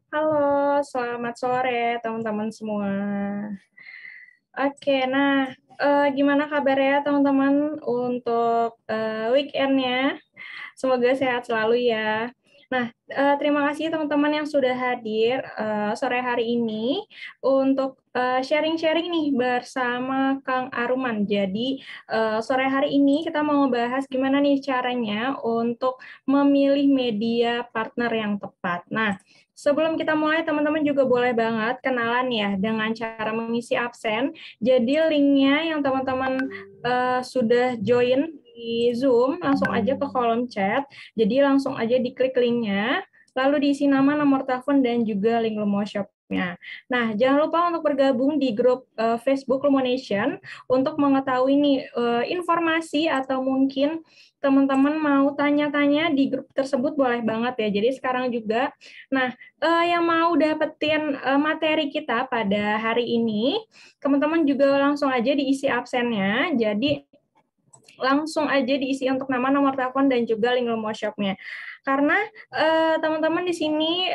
Halo, selamat sore teman-teman semua. Oke, nah gimana kabarnya teman-teman untuk weekend-nya? Semoga sehat selalu ya. Nah, terima kasih teman-teman yang sudah hadir sore hari ini untuk sharing-sharing nih bersama Kang Aruman. Jadi, sore hari ini kita mau ngebahas gimana nih caranya untuk memilih media partner yang tepat. Nah, sebelum kita mulai, teman-teman juga boleh banget kenalan ya dengan cara mengisi absen. Jadi, linknya yang teman-teman sudah join di Zoom, langsung aja ke kolom chat. Jadi langsung aja diklik linknya, lalu diisi nama, nomor telepon, dan juga link Lumoshop-nya. Nah, jangan lupa untuk bergabung di grup Facebook Lumonation untuk mengetahui nih informasi atau mungkin teman-teman mau tanya-tanya di grup tersebut boleh banget ya. Jadi sekarang juga, nah yang mau dapetin materi kita pada hari ini, teman-teman juga langsung aja diisi absennya. Jadi langsung aja diisi untuk nama, nomor telepon, dan juga link Lumoshop-nya. Karena teman-teman di sini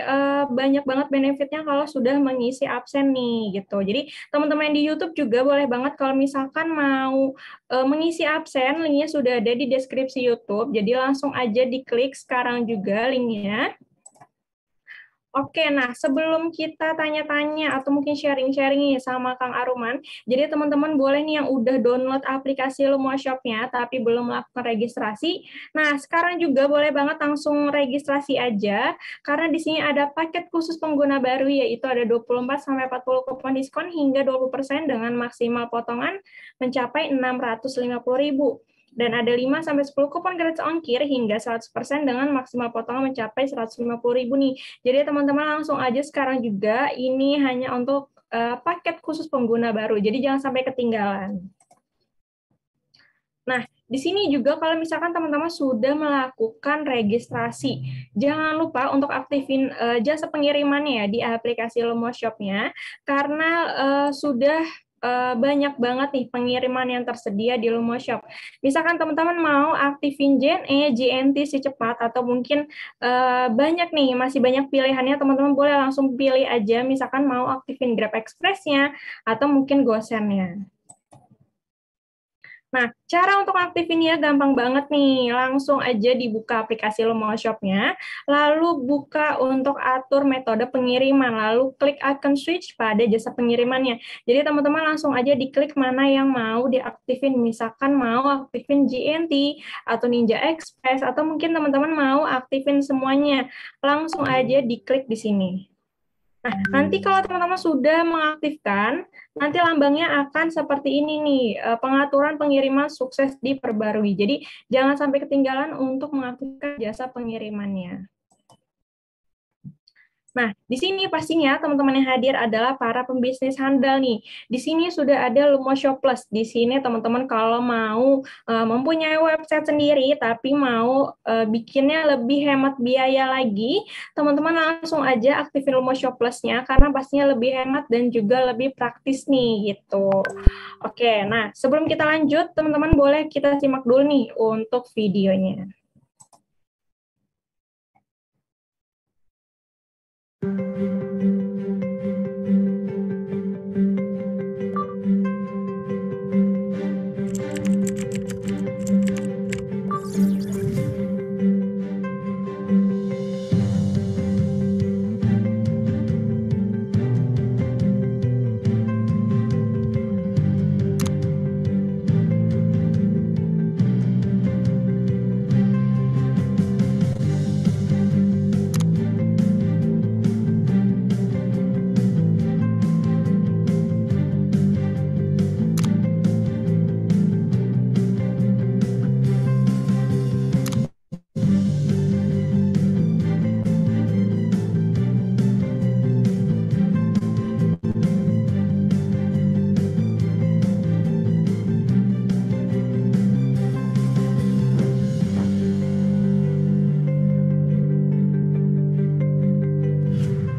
banyak banget benefitnya kalau sudah mengisi absen nih gitu. Jadi teman-teman yang di YouTube juga boleh banget kalau misalkan mau mengisi absen, linknya sudah ada di deskripsi YouTube. Jadi langsung aja diklik sekarang juga linknya. Oke, nah sebelum kita tanya-tanya atau mungkin sharing-sharing nih sama Kang Aruman, jadi teman-teman boleh nih yang udah download aplikasi Lumoshop-nya tapi belum melakukan registrasi, nah sekarang juga boleh banget langsung registrasi aja, karena di sini ada paket khusus pengguna baru, yaitu ada 24-40 kupon diskon hingga 20% dengan maksimal potongan mencapai 650.000. Dan ada 5-10 kupon gratis ongkir hingga 100% dengan maksimal potongan mencapai 150.000 nih. Jadi teman-teman langsung aja sekarang juga, ini hanya untuk paket khusus pengguna baru, jadi jangan sampai ketinggalan. Nah, di sini juga kalau misalkan teman-teman sudah melakukan registrasi, jangan lupa untuk aktifin jasa pengirimannya ya di aplikasi Lumoshop-nya, karena sudah banyak banget nih pengiriman yang tersedia di Lumoshop. Misalkan teman-teman mau aktifin JNE, JNT si cepat, atau mungkin banyak nih, masih banyak pilihannya, teman-teman boleh langsung pilih aja, misalkan mau aktifin Grab Express-nya, atau mungkin GoSend-nya. Nah, cara untuk aktifinnya gampang banget nih. Langsung aja dibuka aplikasi Lumo Shop-nya, lalu buka untuk atur metode pengiriman, lalu klik icon switch pada jasa pengirimannya. Jadi teman-teman langsung aja diklik mana yang mau diaktifin. Misalkan mau aktifin GNT atau Ninja Express, atau mungkin teman-teman mau aktifin semuanya. Langsung aja diklik di sini. Nah, nanti kalau teman-teman sudah mengaktifkan, nanti lambangnya akan seperti ini nih, pengaturan pengiriman sukses diperbarui. Jadi, jangan sampai ketinggalan untuk mengaktifkan jasa pengirimannya. Nah, di sini pastinya teman-teman yang hadir adalah para pembisnis handal nih. Di sini sudah ada Lumo Shop Plus. Di sini teman-teman kalau mau mempunyai website sendiri tapi mau bikinnya lebih hemat biaya lagi, teman-teman langsung aja aktifin Lumo Shop Plus-nya karena pastinya lebih hemat dan juga lebih praktis nih gitu. Oke, nah sebelum kita lanjut, teman-teman boleh kita simak dulu nih untuk videonya.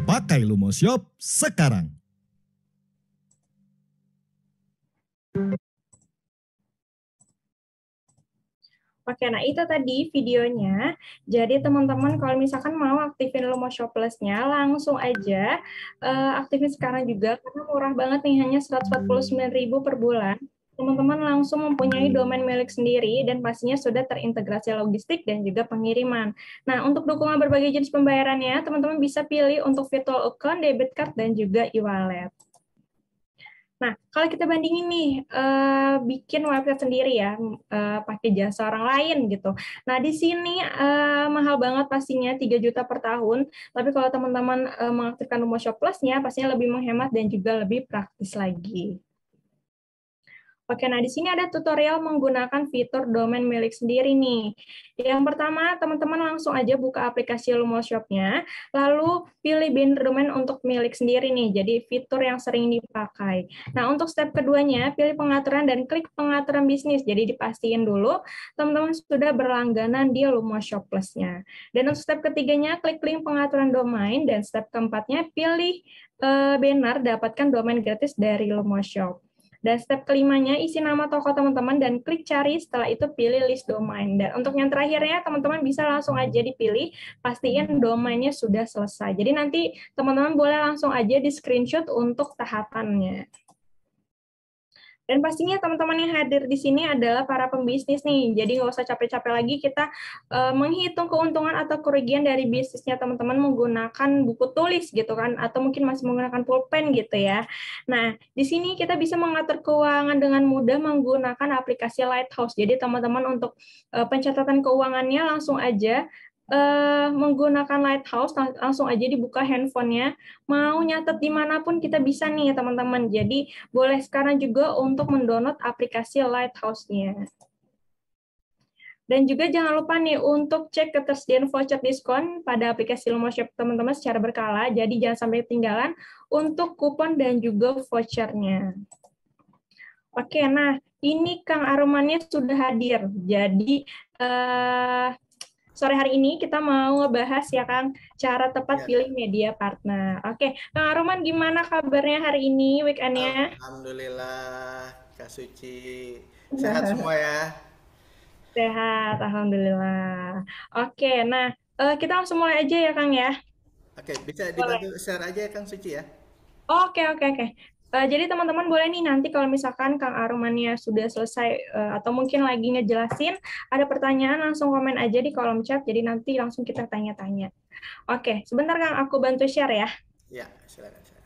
Pakai Lumo Shop sekarang. Oke, nah itu tadi videonya. Jadi teman-teman kalau misalkan mau aktifin Lumo Shop Plus-nya, langsung aja aktifin sekarang juga karena murah banget nih, hanya 149.000 per bulan. Teman-teman langsung mempunyai domain milik sendiri dan pastinya sudah terintegrasi logistik dan juga pengiriman. Nah, untuk dukungan berbagai jenis pembayarannya, teman-teman bisa pilih untuk virtual account, debit card, dan juga e-wallet. Nah, kalau kita bandingin nih, bikin website sendiri ya, pakai jasa orang lain gitu. Nah, di sini mahal banget pastinya 3 juta per tahun, tapi kalau teman-teman mengaktifkan Lumo Shop Plus-nya, pastinya lebih menghemat dan juga lebih praktis lagi. Oke, nah di sini ada tutorial menggunakan fitur domain milik sendiri nih. Yang pertama, teman-teman langsung aja buka aplikasi Lumo Shop-nya, lalu pilih binder domain untuk milik sendiri nih, jadi fitur yang sering dipakai. Nah, untuk step keduanya, pilih pengaturan dan klik pengaturan bisnis. Jadi dipastiin dulu, teman-teman sudah berlangganan di Lumo Shop Plus-nya. Dan untuk step ketiganya, klik link pengaturan domain, dan step keempatnya, pilih banner dapatkan domain gratis dari Lumo Shop. Dan step kelimanya, isi nama toko teman-teman dan klik cari, setelah itu pilih list domain. Dan untuk yang terakhirnya, teman-teman bisa langsung aja dipilih, pastiin domainnya sudah selesai. Jadi nanti teman-teman boleh langsung aja di screenshot untuk tahapannya. Dan pastinya teman-teman yang hadir di sini adalah para pembisnis nih, jadi nggak usah capek-capek lagi kita menghitung keuntungan atau kerugian dari bisnisnya teman-teman menggunakan buku tulis gitu kan, atau mungkin masih menggunakan pulpen gitu ya. Nah, di sini kita bisa mengatur keuangan dengan mudah menggunakan aplikasi Lighthouse. Jadi teman-teman untuk pencatatan keuangannya langsung aja menggunakan Lighthouse, langsung aja dibuka handphonenya, mau nyatet dimanapun kita bisa nih teman-teman. Jadi boleh sekarang juga untuk mendownload aplikasi Lighthouse-nya. Dan juga jangan lupa nih untuk cek ketersediaan voucher diskon pada aplikasi Lumo Shop teman-teman secara berkala, jadi jangan sampai ketinggalan untuk kupon dan juga vouchernya. Oke, nah ini Kang Arumannya sudah hadir. Jadi sore hari ini kita mau ngebahas ya Kang, cara tepat pilih media partner. Oke, Kang Aruman gimana kabarnya hari ini, weekend-nya? Alhamdulillah, Kak Suci. Sehat semua ya? Sehat, Alhamdulillah. Oke, nah kita langsung mulai aja ya Kang ya. Oke, bisa Boleh. dibantu share aja ya Kang Suci ya? Oke, oke, oke. Jadi teman-teman boleh nih nanti kalau misalkan Kang Armannya sudah selesai atau mungkin lagi ngejelasin, ada pertanyaan langsung komen aja di kolom chat, jadi nanti langsung kita tanya-tanya. Oke, sebentar Kang, aku bantu share ya. Ya, silakan. Silakan.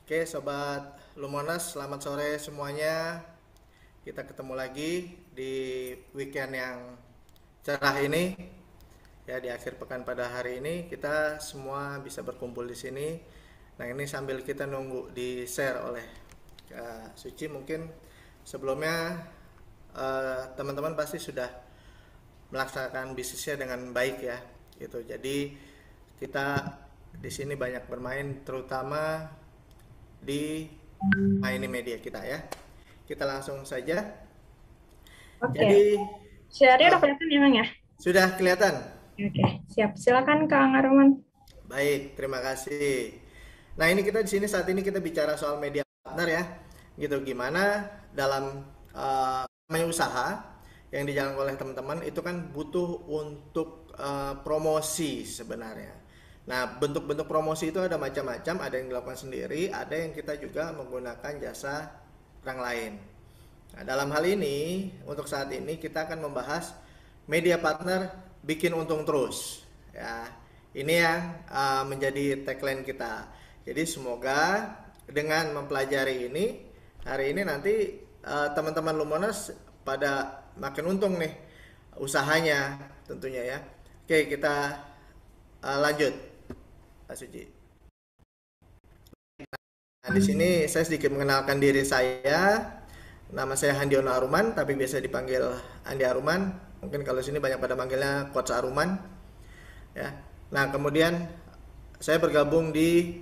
Oke, Sobat Lumonas, selamat sore semuanya. Kita ketemu lagi di weekend yang cerah ini. Ya, di akhir pekan pada hari ini kita semua bisa berkumpul di sini. Nah, ini sambil kita nunggu di-share oleh Kak Suci, mungkin sebelumnya teman-teman pasti sudah melaksanakan bisnisnya dengan baik ya. Gitu. Jadi kita di sini banyak bermain terutama di ini media kita ya. Kita langsung saja. Oke, Jadi share-nya udah kelihatan ya Kang ya? sudah kelihatan. Oke, siap. Silakan Kang Arman. Baik, terima kasih. Nah, ini kita di sini saat ini kita bicara soal media partner ya. Gitu, gimana dalam namanya usaha yang dijalankan oleh teman-teman itu kan butuh untuk promosi sebenarnya. Nah, bentuk-bentuk promosi itu ada macam-macam, ada yang dilakukan sendiri, ada yang kita juga menggunakan jasa orang lain. Nah, dalam hal ini, untuk saat ini kita akan membahas media partner bikin untung terus. Ya, ini yang menjadi tagline kita. Jadi semoga dengan mempelajari ini, hari ini nanti teman-teman Lumonas pada makin untung nih usahanya tentunya ya. Oke, kita lanjut, Pak Suci. Nah, di sini saya sedikit mengenalkan diri saya. Nama saya Handiono Aruman, tapi biasa dipanggil Andi Aruman. Mungkin kalau sini banyak pada manggilnya Coach Aruman. Ya. Nah, kemudian saya bergabung di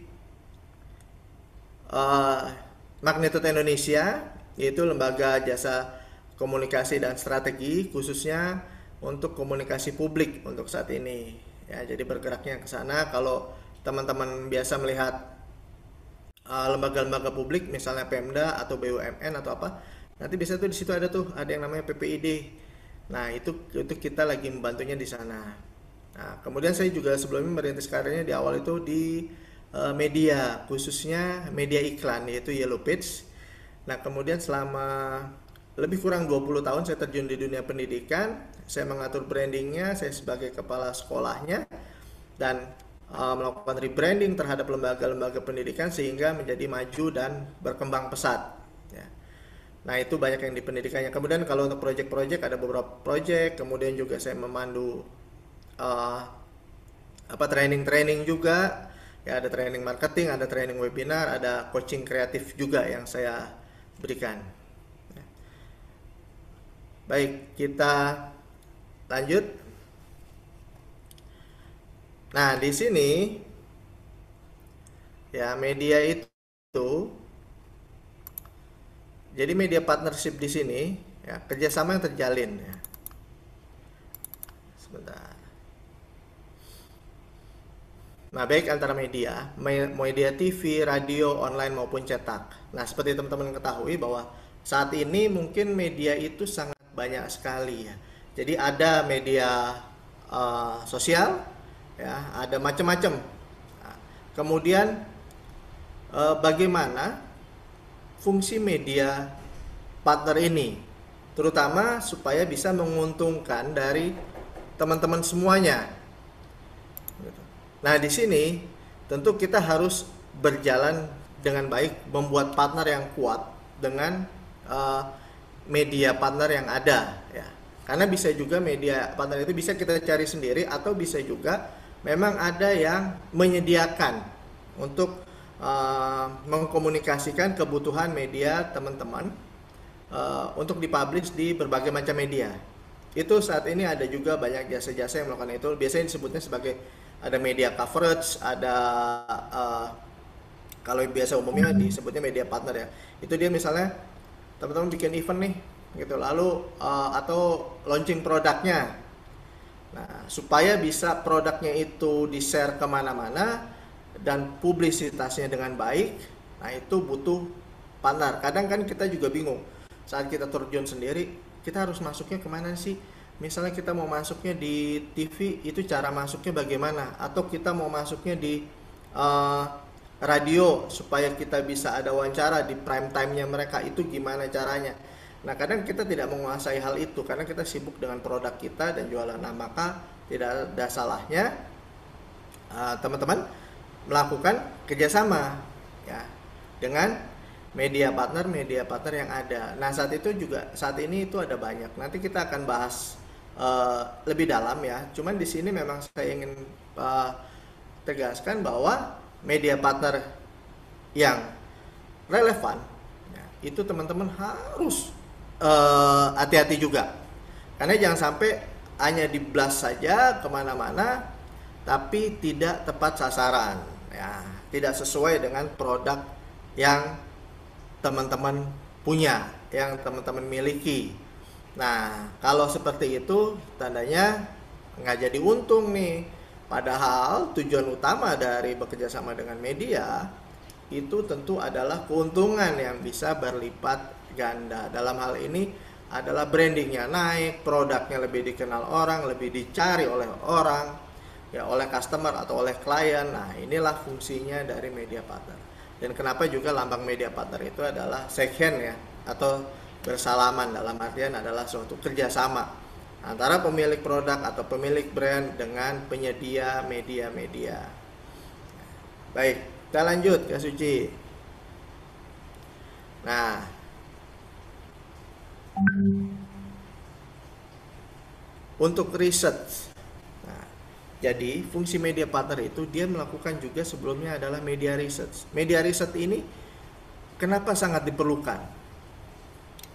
Magnitude Indonesia, yaitu lembaga jasa komunikasi dan strategi, khususnya untuk komunikasi publik untuk saat ini. Ya, jadi bergeraknya ke sana. Kalau teman-teman biasa melihat lembaga-lembaga publik misalnya Pemda atau BUMN atau apa, nanti biasanya tuh di situ ada yang namanya PPID. Nah, itu kita lagi membantunya di sana. Nah, kemudian saya juga sebelumnya merintis karirnya di awal itu di media, khususnya media iklan yaitu Yellow Page. Nah, kemudian selama lebih kurang 20 tahun saya terjun di dunia pendidikan. Saya mengatur brandingnya, saya sebagai kepala sekolahnya, dan melakukan rebranding terhadap lembaga-lembaga pendidikan sehingga menjadi maju dan berkembang pesat ya. Nah, itu banyak yang di pendidikannya. Kemudian kalau untuk proyek-proyek ada beberapa proyek, kemudian juga saya memandu training-training juga ya, ada training marketing, ada training webinar, ada coaching kreatif juga yang saya berikan ya. Baik, kita lanjut. Nah, di sini ya media itu, jadi media partnership di sini ya kerjasama yang terjalin ya. Sebentar. Nah, baik antara media TV, radio, online maupun cetak. Nah, seperti teman-teman ketahui bahwa saat ini mungkin media itu sangat banyak sekali ya. Jadi ada media sosial, ya, ada macam-macam. Nah, kemudian bagaimana fungsi media partner ini, terutama supaya bisa menguntungkan dari teman-teman semuanya. Nah, di sini tentu kita harus berjalan dengan baik, membuat partner yang kuat dengan media partner yang ada, ya. Karena bisa juga media partner itu bisa kita cari sendiri atau bisa juga memang ada yang menyediakan untuk mengkomunikasikan kebutuhan media teman-teman untuk dipublish di berbagai macam media. Itu saat ini ada juga banyak jasa-jasa yang melakukan itu. Biasanya disebutnya sebagai ada media coverage, ada kalau biasa umumnya disebutnya media partner ya. Itu dia misalnya teman-teman bikin event nih gitu, lalu atau launching produknya. Nah, supaya bisa produknya itu di-share kemana-mana dan publisitasnya dengan baik, nah itu butuh partner. Kadang kan kita juga bingung saat kita terjun sendiri, kita harus masuknya kemana sih? Misalnya kita mau masuknya di TV, itu cara masuknya bagaimana? Atau kita mau masuknya di eh, radio supaya kita bisa ada wawancara di prime time-nya mereka, itu gimana caranya? Nah, kadang kita tidak menguasai hal itu karena kita sibuk dengan produk kita dan jualan. Nah, maka tidak ada salahnya teman-teman melakukan kerjasama ya dengan media partner yang ada. Nah, saat ini itu ada banyak. Nanti kita akan bahas lebih dalam ya. Cuman di sini memang saya ingin tegaskan bahwa media partner yang relevan ya, itu teman-teman harus hati-hati juga, karena jangan sampai hanya di blast saja kemana-mana tapi tidak tepat sasaran ya, tidak sesuai dengan produk yang teman-teman punya, yang teman-teman miliki. Nah, kalau seperti itu tandanya nggak jadi untung nih. Padahal tujuan utama dari bekerja sama dengan media itu tentu adalah keuntungan yang bisa berlipat ganda. Dalam hal ini adalah brandingnya naik, produknya lebih dikenal orang, lebih dicari oleh orang, ya oleh customer atau oleh klien. Nah, inilah fungsinya dari media partner. Dan kenapa juga lambang media partner itu adalah shake hand ya, atau bersalaman, dalam artian adalah suatu kerjasama antara pemilik produk atau pemilik brand dengan penyedia media-media. Baik, kita lanjut Kak Suci. Nah, untuk riset. Nah, jadi fungsi media partner itu dia melakukan juga sebelumnya adalah media research. Media riset ini kenapa sangat diperlukan?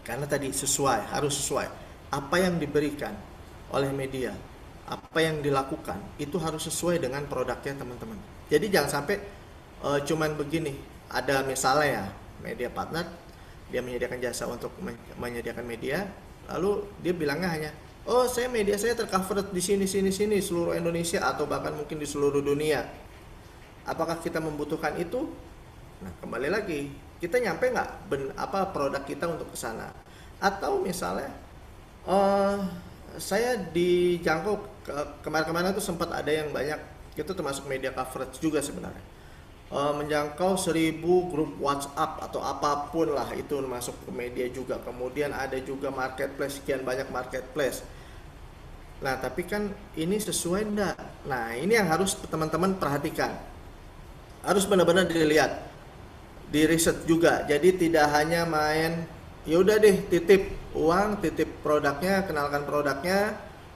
Karena tadi harus sesuai. Apa yang diberikan oleh media, apa yang dilakukan, itu harus sesuai dengan produknya teman-teman. Jadi jangan sampai cuman begini, ada misalnya ya, media partner, dia menyediakan jasa untuk menyediakan media, lalu dia bilangnya hanya, oh media saya tercover di sini, seluruh Indonesia atau bahkan mungkin di seluruh dunia. Apakah kita membutuhkan itu? Nah, kembali lagi, kita nyampe nggak produk kita untuk ke sana? Atau misalnya, saya dijangkau kemarin-kemarin itu sempat ada yang banyak, itu termasuk media coverage juga sebenarnya, menjangkau 1000 grup WhatsApp atau apapun lah, itu masuk ke media juga. Kemudian ada juga marketplace, sekian banyak marketplace. Nah, tapi kan ini sesuai enggak? Nah, ini yang harus teman-teman perhatikan, harus benar-benar dilihat, di riset juga. Jadi tidak hanya main yaudah deh titip uang, titip produknya, kenalkan produknya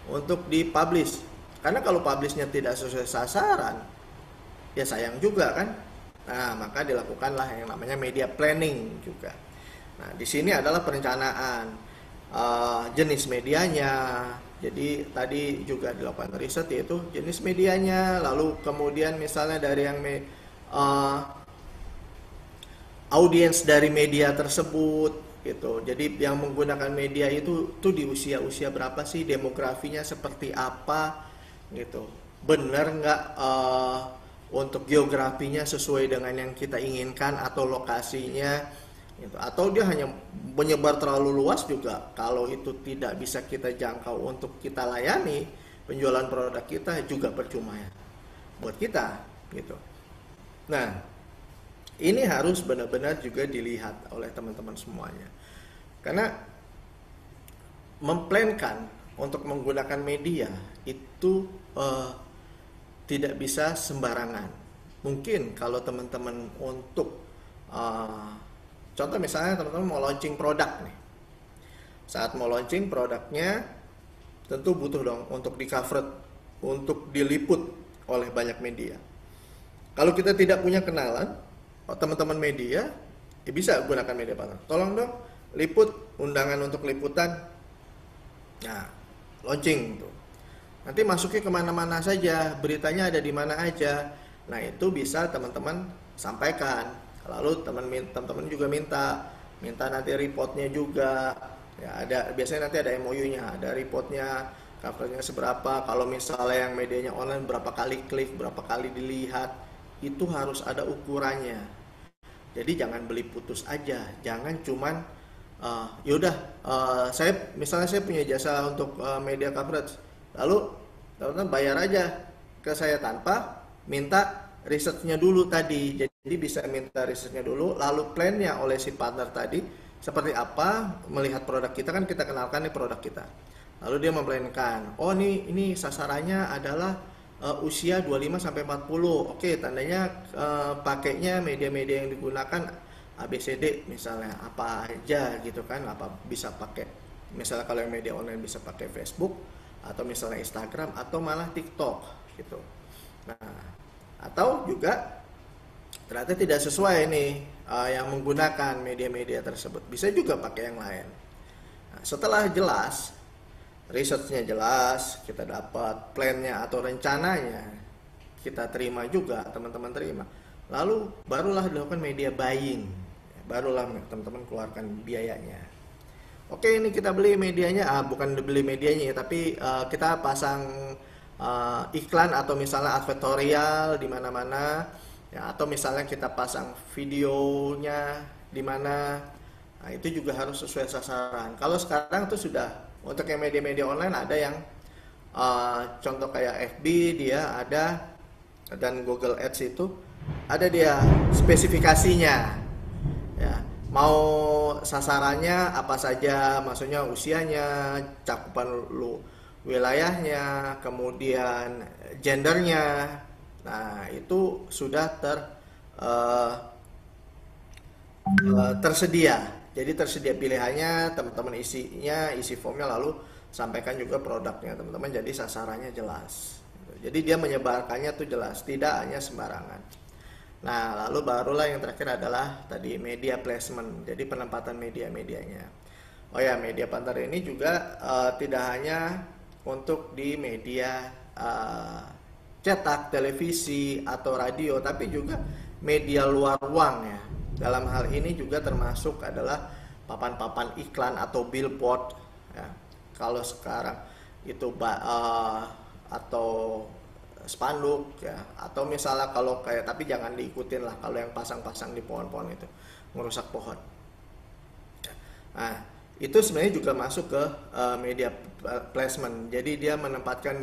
untuk dipublish. Karena kalau publishnya tidak sesuai sasaran, ya sayang juga kan. Nah, maka dilakukanlah yang namanya media planning juga. Nah, di sini adalah perencanaan jenis medianya. Jadi tadi juga dilakukan riset, yaitu jenis medianya, lalu kemudian misalnya dari yang audiens dari media tersebut gitu. Jadi yang menggunakan media itu tuh di usia berapa sih, demografinya seperti apa gitu. Bener nggak untuk geografinya sesuai dengan yang kita inginkan atau lokasinya gitu. Atau dia hanya menyebar terlalu luas juga, kalau itu tidak bisa kita jangkau untuk kita layani, penjualan produk kita juga percuma ya buat kita gitu. Nah, ini harus benar-benar juga dilihat oleh teman-teman semuanya. Karena memplankan untuk menggunakan media itu tidak bisa sembarangan. Mungkin kalau teman-teman untuk contoh misalnya teman-teman mau launching produk nih. Saat mau launching produknya tentu butuh dong untuk di cover, untuk diliput oleh banyak media. Kalau kita tidak punya kenalan, teman-teman media, ya bisa gunakan media partner. Tolong dong liput, undangan untuk liputan. Nah, launching tuh. Nanti masuknya kemana-mana saja, beritanya ada di mana aja. Nah, itu bisa teman-teman sampaikan. Lalu teman-teman juga minta nanti reportnya juga. Ya, biasanya nanti ada MOU-nya, ada reportnya, covernya seberapa. Kalau misalnya yang medianya online, berapa kali klik, berapa kali dilihat, itu harus ada ukurannya. Jadi jangan beli putus aja, jangan cuman Yaudah, misalnya saya punya jasa untuk media coverage, lalu teman-teman bayar aja ke saya tanpa minta researchnya dulu tadi. Jadi bisa minta researchnya dulu, lalu plannya oleh si partner tadi seperti apa, melihat produk kita, kan kita kenalkan nih produk kita. Lalu dia memplankan, oh ini sasarannya adalah usia 25 sampai 40. Oke, tandanya pakainya media-media yang digunakan ABCD misalnya, apa aja gitu kan, apa bisa pakai, misalnya kalau yang media online bisa pakai Facebook atau misalnya Instagram atau malah TikTok gitu. Nah, atau juga ternyata tidak sesuai nih yang menggunakan media-media tersebut, bisa juga pakai yang lain. Nah, setelah jelas, researchnya jelas, kita dapat plannya atau rencananya, kita terima juga, teman-teman terima, lalu barulah dilakukan media buying, barulah teman-teman keluarkan biayanya. Oke, ini kita beli medianya, bukan beli medianya ya, tapi kita pasang iklan atau misalnya advertorial di mana-mana ya, atau misalnya kita pasang videonya di mana. Nah, itu juga harus sesuai sasaran. Kalau sekarang tuh sudah untuk yang media-media online ada yang contoh kayak FB dia ada, dan Google Ads itu ada dia spesifikasinya ya, mau sasarannya apa saja, maksudnya usianya, cakupan lu wilayahnya, kemudian gendernya. Nah, itu sudah tersedia. Jadi tersedia pilihannya, teman-teman isi formnya, lalu sampaikan juga produknya teman-teman, jadi sasarannya jelas. Jadi dia menyebarkannya tuh jelas, tidak hanya sembarangan. Nah, lalu barulah yang terakhir adalah tadi media placement, jadi penempatan media-medianya. Oh ya, media partner ini juga tidak hanya untuk di media cetak, televisi atau radio, tapi juga media luar ruang ya. Dalam hal ini juga termasuk adalah papan-papan iklan atau billboard ya. Kalau sekarang itu atau spanduk ya, atau misalnya kalau kayak, tapi jangan diikutin lah kalau yang pasang-pasang di pohon-pohon itu merusak pohon. Nah, itu sebenarnya juga masuk ke media placement. Jadi dia menempatkan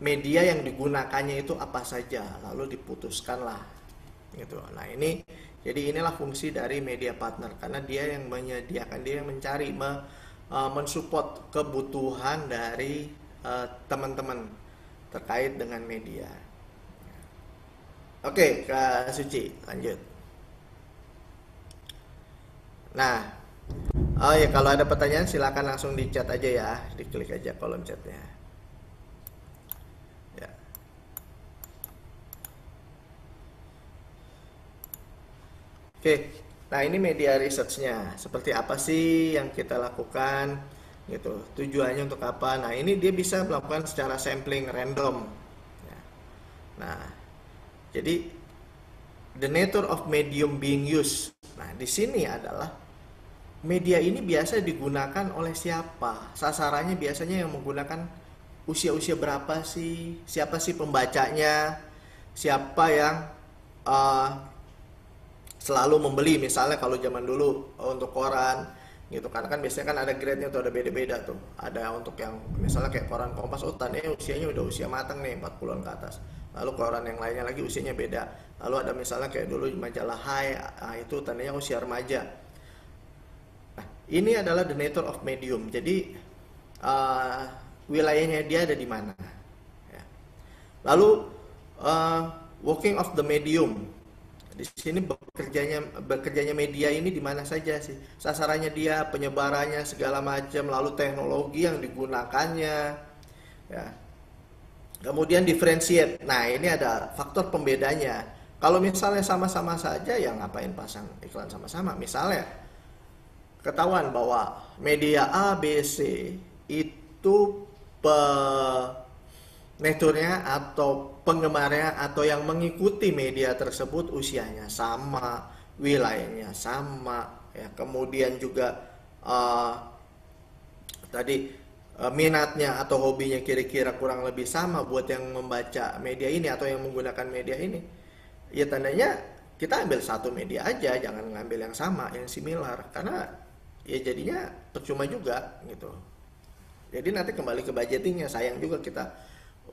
media yang digunakannya itu apa saja, lalu diputuskan lah gitu. Nah, inilah fungsi dari media partner, karena dia yang menyediakan, dia yang mencari, mensupport kebutuhan dari teman-teman terkait dengan media. Oke, Kak Suci, lanjut. Nah, oh ya, kalau ada pertanyaan silakan langsung di chat aja ya, diklik aja kolom chatnya. Ya. Oke, nah ini media researchnya. Seperti apa sih yang kita lakukan gitu, tujuannya untuk apa. Nah, ini dia bisa melakukan secara sampling random ya. Nah, jadi the nature of medium being used. Nah, di sini adalah media ini biasa digunakan oleh siapa, sasarannya biasanya yang menggunakan usia-usia berapa sih, siapa sih pembacanya, siapa yang selalu membeli. Misalnya kalau zaman dulu untuk koran gitu kan biasanya kan ada grade-nya tuh, ada beda-beda tuh. Ada untuk yang misalnya kayak koran Kompas, tandanya usianya udah usia matang nih, 40-an ke atas. Lalu koran yang lainnya lagi usianya beda. Lalu ada misalnya kayak dulu majalah Hai, itu tandanya usia remaja. Nah, ini adalah the nature of medium. Jadi wilayahnya dia ada di mana ya. Lalu working of the medium. Di sini bekerjanya media ini di mana saja sih? Sasarannya dia, penyebarannya segala macam, lalu teknologi yang digunakannya ya. Kemudian differentiate. Nah, ini ada faktor pembedanya. Kalau misalnya sama-sama saja, ya ngapain pasang iklan sama-sama? Misalnya ketahuan bahwa media A, B, C itu peneturnya atau penggemarnya atau yang mengikuti media tersebut usianya sama, wilayahnya sama ya. Kemudian juga minatnya atau hobinya kira-kira kurang lebih sama buat yang membaca media ini atau yang menggunakan media ini. Ya tandanya kita ambil satu media aja, jangan ngambil yang sama, yang similar, karena ya jadinya percuma juga gitu. Jadi nanti kembali ke budgetingnya, sayang juga kita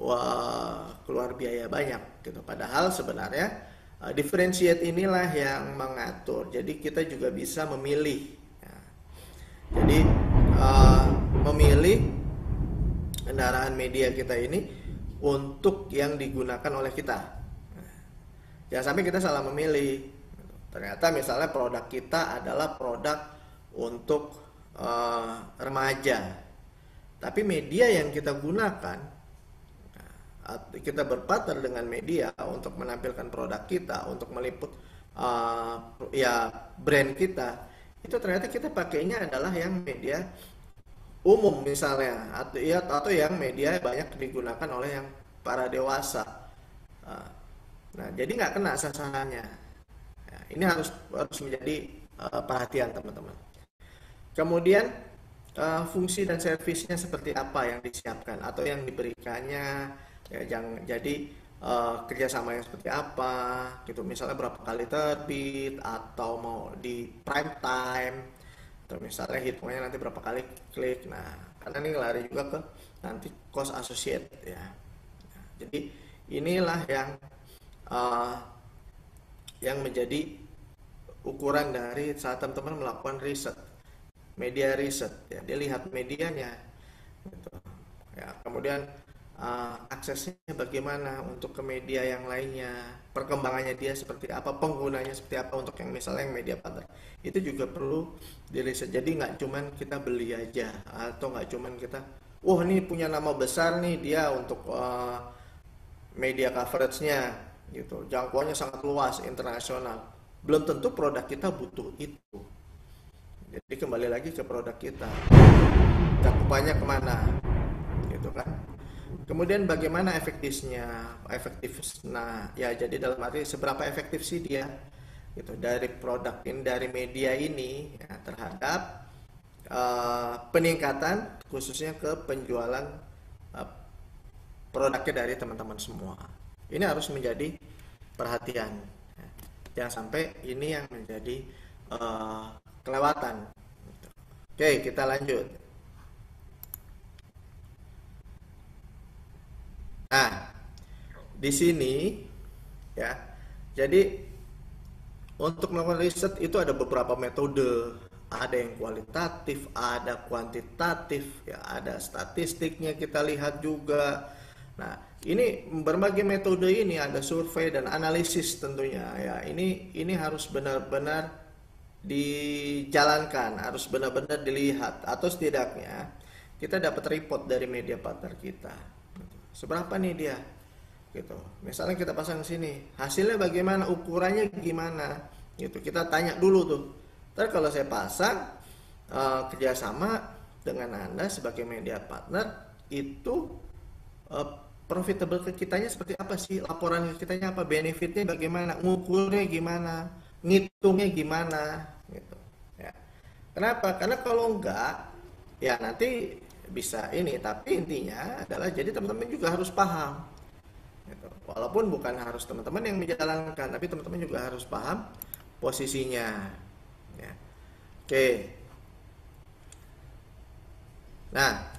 wah keluar biaya banyak gitu. Padahal sebenarnya differentiate inilah yang mengatur. Jadi kita juga bisa memilih. Ya. Jadi memilih kendaraan media kita ini untuk yang digunakan oleh kita. Jangan sampai kita salah memilih. Ternyata misalnya produk kita adalah produk untuk remaja. Tapi media yang kita gunakan, kita berpartner dengan media untuk menampilkan produk kita, untuk meliput ya brand kita, itu ternyata kita pakainya adalah yang media umum misalnya, atau yang media banyak digunakan oleh yang para dewasa. Nah, jadi nggak kena sasarannya. Ya, ini harus menjadi perhatian teman-teman. Kemudian fungsi dan servisnya seperti apa yang disiapkan atau yang diberikannya, ya, jadi kerjasama yang seperti apa gitu, misalnya berapa kali terbit atau mau di prime time, atau misalnya hitungannya nanti berapa kali klik. Nah, karena ini lari juga ke nanti cost associate ya. Nah, jadi inilah yang menjadi ukuran dari saat teman-teman melakukan riset, media riset ya, dia lihat medianya gitu. Ya, kemudian aksesnya bagaimana untuk ke media yang lainnya, perkembangannya dia seperti apa, penggunanya seperti apa untuk yang misalnya yang media partner, itu juga perlu diriset. Jadi nggak cuman kita beli aja, atau nggak cuman kita wah ini punya nama besar nih dia untuk media coveragenya gitu, jangkauannya sangat luas internasional, belum tentu produk kita butuh itu. Jadi kembali lagi ke produk kita, cakupannya kemana gitu kan. Kemudian bagaimana efektifnya, nah ya, jadi dalam arti seberapa efektif sih dia gitu dari produk ini, dari media ini ya, terhadap peningkatan khususnya ke penjualan produknya dari teman-teman semua. Ini harus menjadi perhatian ya. Jangan sampai ini yang menjadi kelewatan. Oke, kita lanjut. Nah, di sini ya, jadi untuk melakukan riset itu ada beberapa metode, ada yang kualitatif, ada kuantitatif, ya, ada statistiknya kita lihat juga. Nah, ini berbagai metode ini, ada survei dan analisis tentunya ya. Ini harus benar-benar dijalankan, harus benar-benar dilihat, atau setidaknya kita dapat report dari media partner kita. Seberapa nih dia? Gitu. Misalnya kita pasang sini, hasilnya bagaimana, ukurannya gimana? Gitu. Kita tanya dulu tuh. Ntar kalau saya pasang kerjasama dengan Anda sebagai media partner, itu profitable ke kitanya seperti apa sih? Laporan ke kitanya apa? Benefitnya bagaimana? Ngukurnya gimana? Ngitungnya gimana? Gitu. Ya. Kenapa? Karena kalau enggak, ya nanti bisa ini. Tapi intinya adalah jadi teman-teman juga harus paham. Gitu. Walaupun bukan harus teman-teman yang menjalankan, tapi teman-teman juga harus paham posisinya. Ya. Oke. Nah,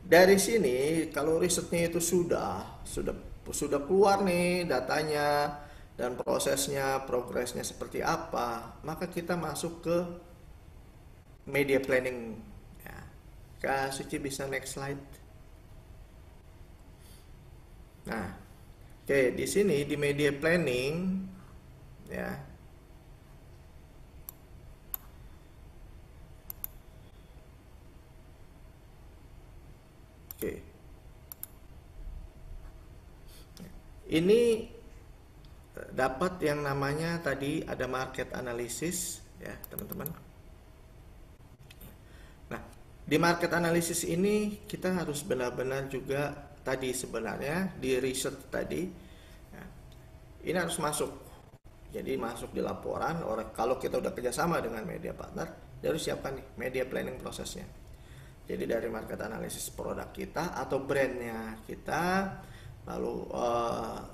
dari sini kalau risetnya itu sudah keluar nih datanya dan prosesnya, progresnya seperti apa, maka kita masuk ke media planning. Ya. Kak Suci bisa next slide. Nah, oke, di sini di media planning ya. Oke. Ini dapat yang namanya tadi ada market analysis ya, teman-teman. Nah, di market analysis ini kita harus benar-benar juga tadi sebenarnya di riset tadi ya, ini harus masuk. Jadi masuk di laporan. Kalau kita udah kerjasama dengan media partner, dia harus siapkan nih media planning prosesnya. Jadi dari market analysis produk kita atau brandnya kita, lalu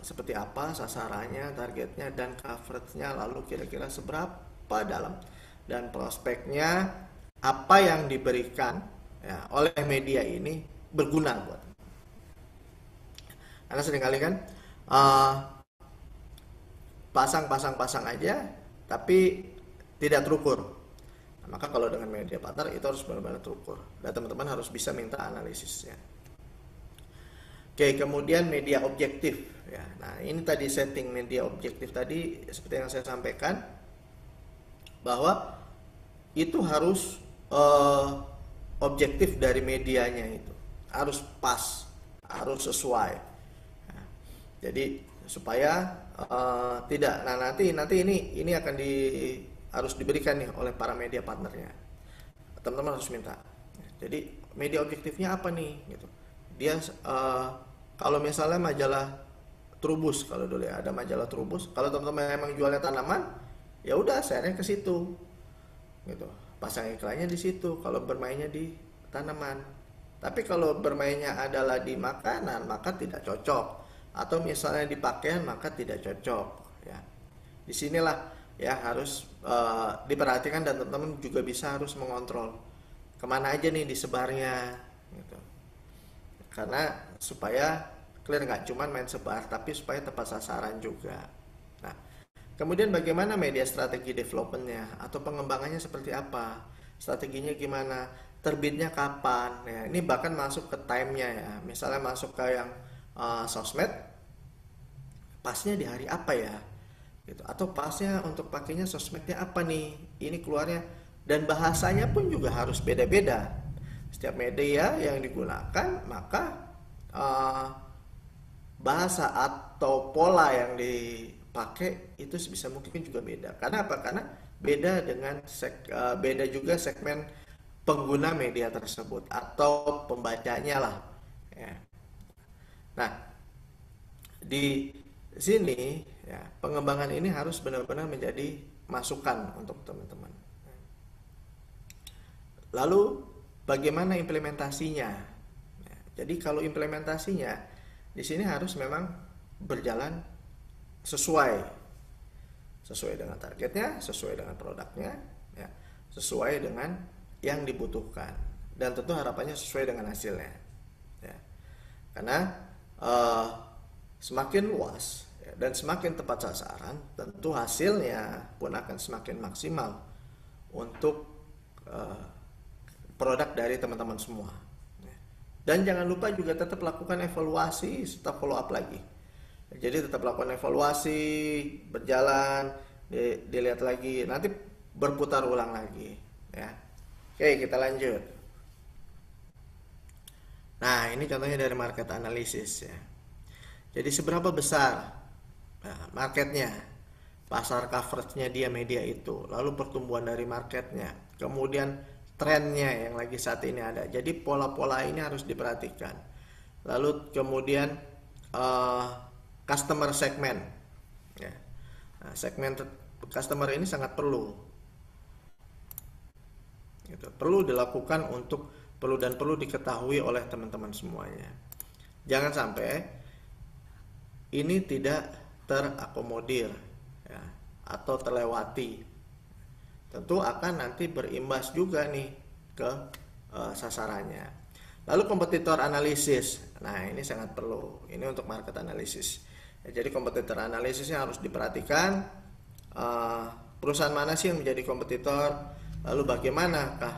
seperti apa sasarannya, targetnya, dan coveragenya, lalu kira-kira seberapa dalam, dan prospeknya apa yang diberikan ya, oleh media ini berguna buat. Karena seringkali kan pasang aja tapi tidak terukur. Nah, maka kalau dengan media partner itu harus benar-benar terukur dan teman-teman harus bisa minta analisisnya. Oke, kemudian media objektif ya. Nah, ini tadi setting media objektif tadi seperti yang saya sampaikan bahwa itu harus objektif dari medianya, itu harus pas, harus sesuai. Nah, jadi supaya tidak, nah nanti ini akan harus diberikan nih oleh para media partnernya. Teman-teman harus minta. Jadi media objektifnya apa nih gitu. Dia kalau misalnya majalah Trubus, kalau dulu ya ada majalah Trubus, kalau teman-teman emang jualnya tanaman, ya udah share-nya ke situ. Gitu. Pasang iklannya di situ kalau bermainnya di tanaman. Tapi kalau bermainnya adalah di makanan, maka tidak cocok. Atau misalnya di pakaian, maka tidak cocok ya. Disinilah ya harus diperhatikan, dan teman-teman juga bisa harus mengontrol kemana aja nih disebarnya gitu. Karena supaya clear, nggak cuma main sebar tapi supaya tepat sasaran juga. Nah, kemudian bagaimana media strategi developmentnya atau pengembangannya seperti apa, strateginya gimana, terbitnya kapan ya. Ini bahkan masuk ke time-nya ya. Misalnya masuk ke yang sosmed, pasnya di hari apa ya gitu, atau pasnya untuk pakainya sosmednya apa nih, ini keluarnya, dan bahasanya pun juga harus beda-beda setiap media yang digunakan. Maka bahasa atau pola yang dipakai itu sebisa mungkin juga beda. Karena apa? Karena beda dengan beda juga segmen pengguna media tersebut atau pembacanya lah ya. Nah, di sini ya, pengembangan ini harus benar-benar menjadi masukan untuk teman-teman. Lalu bagaimana implementasinya? Ya, jadi kalau implementasinya di sini harus memang berjalan sesuai dengan targetnya, sesuai dengan produknya, ya, sesuai dengan yang dibutuhkan, dan tentu harapannya sesuai dengan hasilnya. Ya. Karena semakin luas ya, dan semakin tepat sasaran, tentu hasilnya pun akan semakin maksimal untuk produk dari teman-teman semua. Dan jangan lupa juga tetap lakukan evaluasi serta follow up lagi. Jadi tetap lakukan evaluasi, berjalan, dilihat lagi, nanti berputar ulang lagi ya. Oke, kita lanjut. Nah, ini contohnya dari market analysis ya. Jadi seberapa besar marketnya, pasar coveragenya dia media itu, lalu pertumbuhan dari marketnya, kemudian trennya yang lagi saat ini ada. Jadi pola-pola ini harus diperhatikan. Lalu kemudian customer segment ya. Nah, segmen customer ini sangat perlu gitu. Perlu dilakukan perlu diketahui oleh teman-teman semuanya. Jangan sampai ini tidak terakomodir ya, atau terlewati. Tentu akan nanti berimbas juga nih ke sasarannya. Lalu kompetitor analisis. Nah, ini sangat perlu. Ini untuk market analisis. Ya, jadi kompetitor analisisnya harus diperhatikan. Perusahaan mana sih yang menjadi kompetitor? Lalu bagaimanakah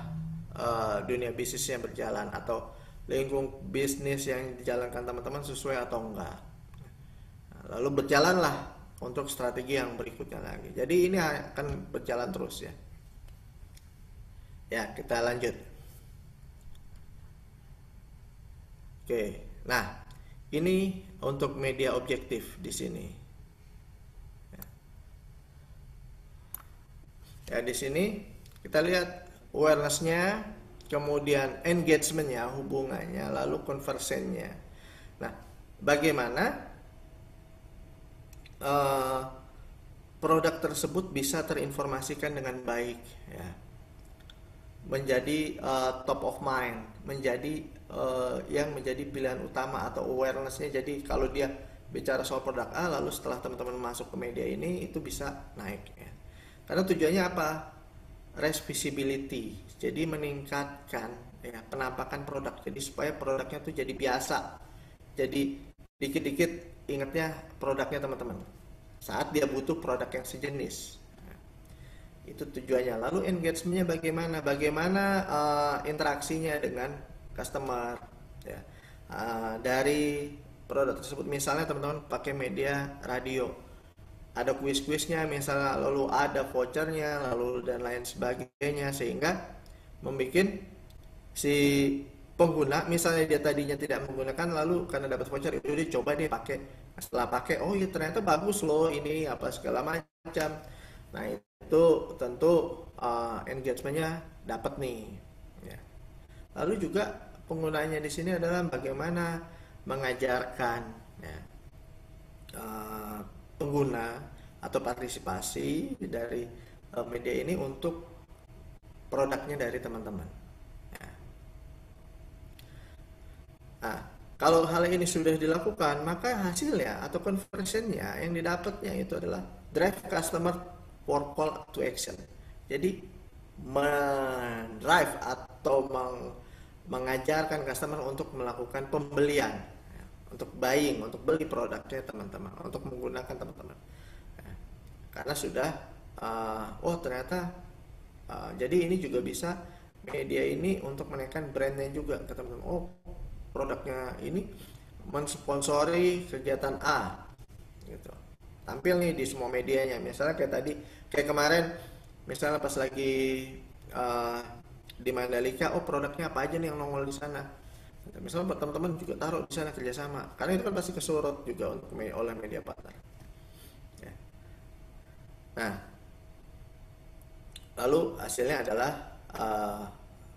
dunia bisnisnya berjalan, atau lingkung bisnis yang dijalankan teman-teman sesuai atau enggak. Lalu berjalanlah untuk strategi yang berikutnya lagi. Jadi ini akan berjalan terus ya. Ya, kita lanjut. Oke, nah ini untuk media objektif di sini. Ya, di sini kita lihat awareness-nya, kemudian engagement-nya, hubungannya, lalu conversion-nya. Nah, bagaimana produk tersebut bisa terinformasikan dengan baik ya. menjadi top of mind, menjadi yang menjadi pilihan utama atau awareness-nya. Jadi kalau dia bicara soal produk A, lalu setelah teman-teman masuk ke media ini itu bisa naik ya. Karena tujuannya apa? Raise visibility. Jadi meningkatkan ya penampakan produk. Jadi supaya produknya tuh jadi biasa. Jadi dikit-dikit ingatnya produknya teman-teman. Saat dia butuh produk yang sejenis. Itu tujuannya. Lalu engagementnya bagaimana? Bagaimana interaksinya dengan customer ya. Dari produk tersebut, misalnya teman-teman pakai media radio, ada kuis-kuisnya misalnya, lalu ada vouchernya, lalu dan lain sebagainya, sehingga membuat si pengguna, misalnya dia tadinya tidak menggunakan, lalu karena dapat voucher itu dia coba deh pakai. Setelah pakai, oh ya ternyata bagus loh ini apa segala macam. Nah itu tentu engagementnya dapat nih ya. Lalu juga penggunanya di sini adalah bagaimana mengajarkan ya, pengguna atau partisipasi dari media ini untuk produknya dari teman-teman ya. Nah, kalau hal ini sudah dilakukan, maka hasilnya atau conversionnya yang didapatnya itu adalah drive customer for call to action. Jadi mendrive atau mengajarkan customer untuk melakukan pembelian, untuk buying, untuk beli produknya teman-teman, untuk menggunakan teman-teman. Karena sudah, oh ternyata, jadi ini juga bisa media ini untuk menaikkan brandnya juga ke teman-teman. Oh produknya ini mensponsori kegiatan A, gitu. Tampil nih di semua medianya. Misalnya kayak tadi, kayak kemarin, misalnya pas lagi di Mandalika, oh produknya apa aja nih yang nongol di sana. Misalnya teman-teman juga taruh di sana kerjasama, karena itu kan pasti kesorot juga untuk oleh media partner. Ya. Nah, lalu hasilnya adalah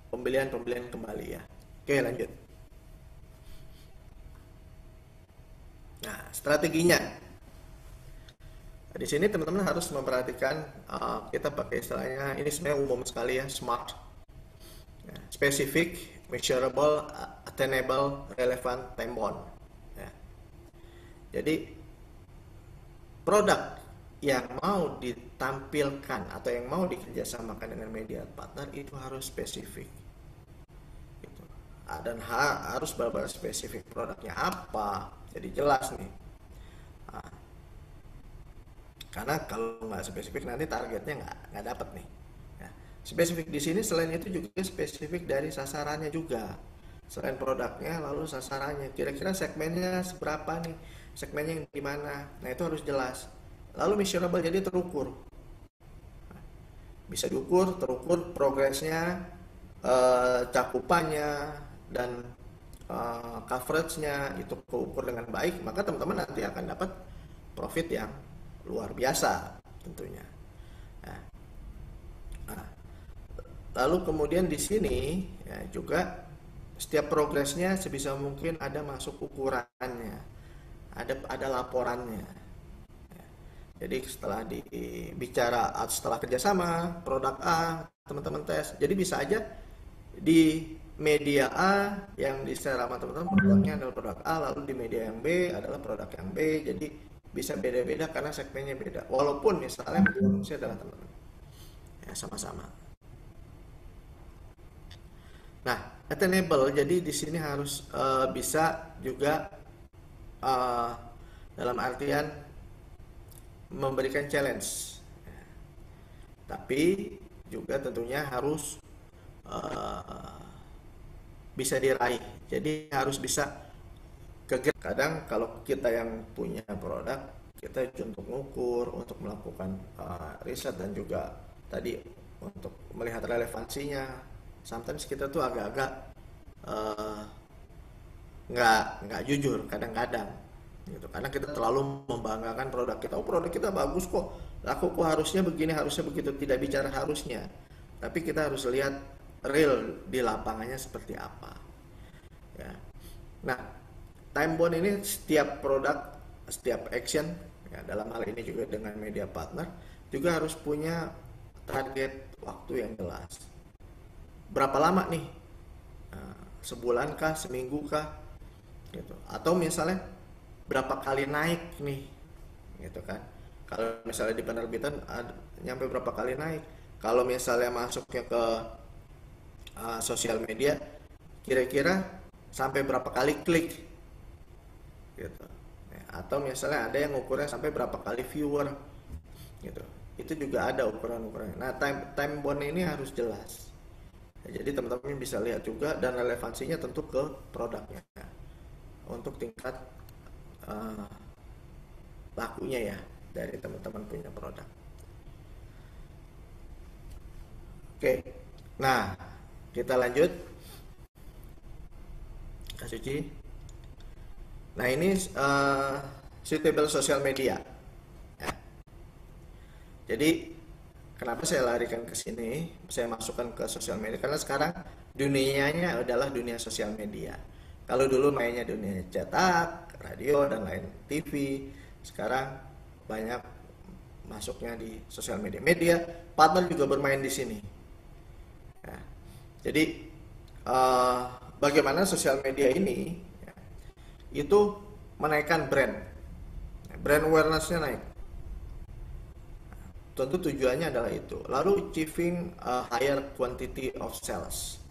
pembelian kembali ya. Oke lanjut. Nah strateginya, di sini teman-teman harus memperhatikan, kita pakai istilahnya, ini sebenarnya umum sekali ya, SMART. Specific, measurable, attainable, relevant, time bound ya. Jadi produk yang mau ditampilkan atau yang mau dikerjasamakan dengan media partner itu harus spesifik gitu. Dan harus benar-benar spesifik, produknya apa, jadi jelas nih. Karena kalau nggak spesifik nanti targetnya nggak dapat nih. Spesifik di sini selain itu juga spesifik dari sasarannya juga. Selain produknya, lalu sasarannya. Kira-kira segmennya seberapa nih? Segmennya yang di mana? Nah, itu harus jelas. Lalu measurable, jadi terukur. Bisa diukur, terukur progresnya, cakupannya, dan coveragenya itu keukur dengan baik, maka teman-teman nanti akan dapat profit yang luar biasa tentunya. Lalu kemudian di sini ya, juga setiap progresnya sebisa mungkin ada masuk ukurannya, ada laporannya. Ya. Jadi setelah setelah kerjasama produk A teman-teman tes, jadi bisa aja di media A yang di-share sama teman-teman produknya adalah produk A, lalu di media yang B adalah produk yang B. Jadi bisa beda-beda karena segmennya beda. Walaupun misalnya produksi adalah teman-teman ya sama-sama. Nah, attainable, jadi di sini harus bisa juga dalam artian memberikan challenge, tapi juga tentunya harus bisa diraih. Jadi harus bisa kadang kalau kita yang punya produk, kita untuk mengukur, untuk melakukan riset dan juga tadi untuk melihat relevansinya. Sometimes kita tuh agak-agak nggak jujur kadang-kadang gitu, karena kita terlalu membanggakan produk kita. Oh produk kita bagus kok, aku kok harusnya begini, harusnya begitu. Tidak bicara harusnya, tapi kita harus lihat real di lapangannya seperti apa ya. Nah time bound ini setiap produk, setiap action ya, dalam hal ini juga dengan media partner juga harus punya target waktu yang jelas. berapa lama nih, sebulan kah, seminggu kah, gitu. Atau misalnya berapa kali naik nih, gitu kan. Kalau misalnya di penerbitan nyampe berapa kali naik. Kalau misalnya masuknya ke sosial media, kira-kira sampai berapa kali klik, gitu. Atau misalnya ada yang ukurnya sampai berapa kali viewer, gitu. Itu juga ada ukuran-ukurannya. Nah, time bound ini harus jelas. Jadi teman-teman bisa lihat juga, dan relevansinya tentu ke produknya untuk tingkat lakunya ya dari teman-teman punya produk. Oke, nah kita lanjut, Kak Suci. Nah ini suitable social media. Ya. Jadi kenapa saya larikan ke sini, saya masukkan ke sosial media, karena sekarang dunianya adalah dunia sosial media. Kalau dulu mainnya dunia cetak, radio, dan lain TV, sekarang banyak masuknya di sosial media. Media partner juga bermain di sini. Ya. Jadi bagaimana sosial media ini ya, itu menaikkan brand awareness-nya naik. Tentu tujuannya adalah itu. Lalu achieving a higher quantity of sales,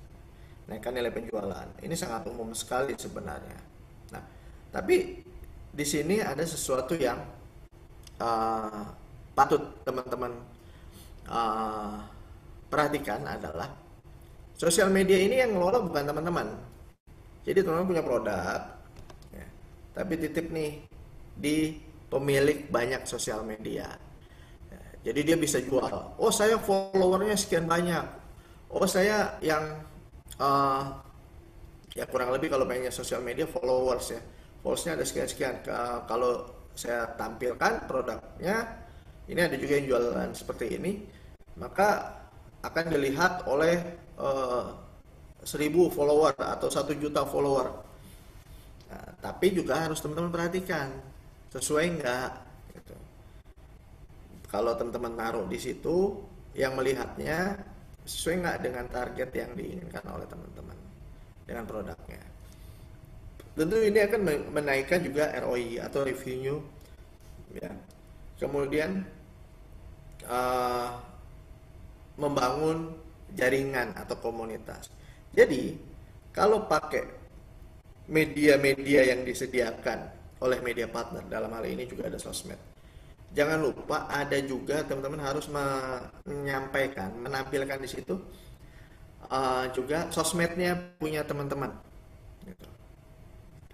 naikkan nilai penjualan. Ini sangat umum sekali sebenarnya. Nah, tapi di sini ada sesuatu yang patut teman-teman perhatikan adalah sosial media ini yang ngelola bukan teman-teman. Jadi teman-teman punya produk, ya, tapi titip nih di pemilik banyak sosial media. Ya, jadi dia bisa jual. Oh, saya followernya sekian banyak. Oh, saya yang ya kurang lebih kalau mainnya sosial media followers ya, followersnya ada sekian-sekian. Kalau saya tampilkan produknya, ini ada juga yang jualan seperti ini, maka akan dilihat oleh 1.000 follower atau 1 juta follower. Nah, tapi juga harus teman-teman perhatikan sesuai nggak gitu. Kalau teman-teman naruh di situ, yang melihatnya sesuai nggak dengan target yang diinginkan oleh teman-teman dengan produknya. Tentu ini akan menaikkan juga ROI atau revenue ya. Kemudian membangun jaringan atau komunitas. Jadi kalau pakai media-media yang disediakan oleh media partner, dalam hal ini juga ada sosmed, jangan lupa ada juga teman-teman harus menyampaikan, menampilkan di situ juga sosmednya punya teman-teman gitu.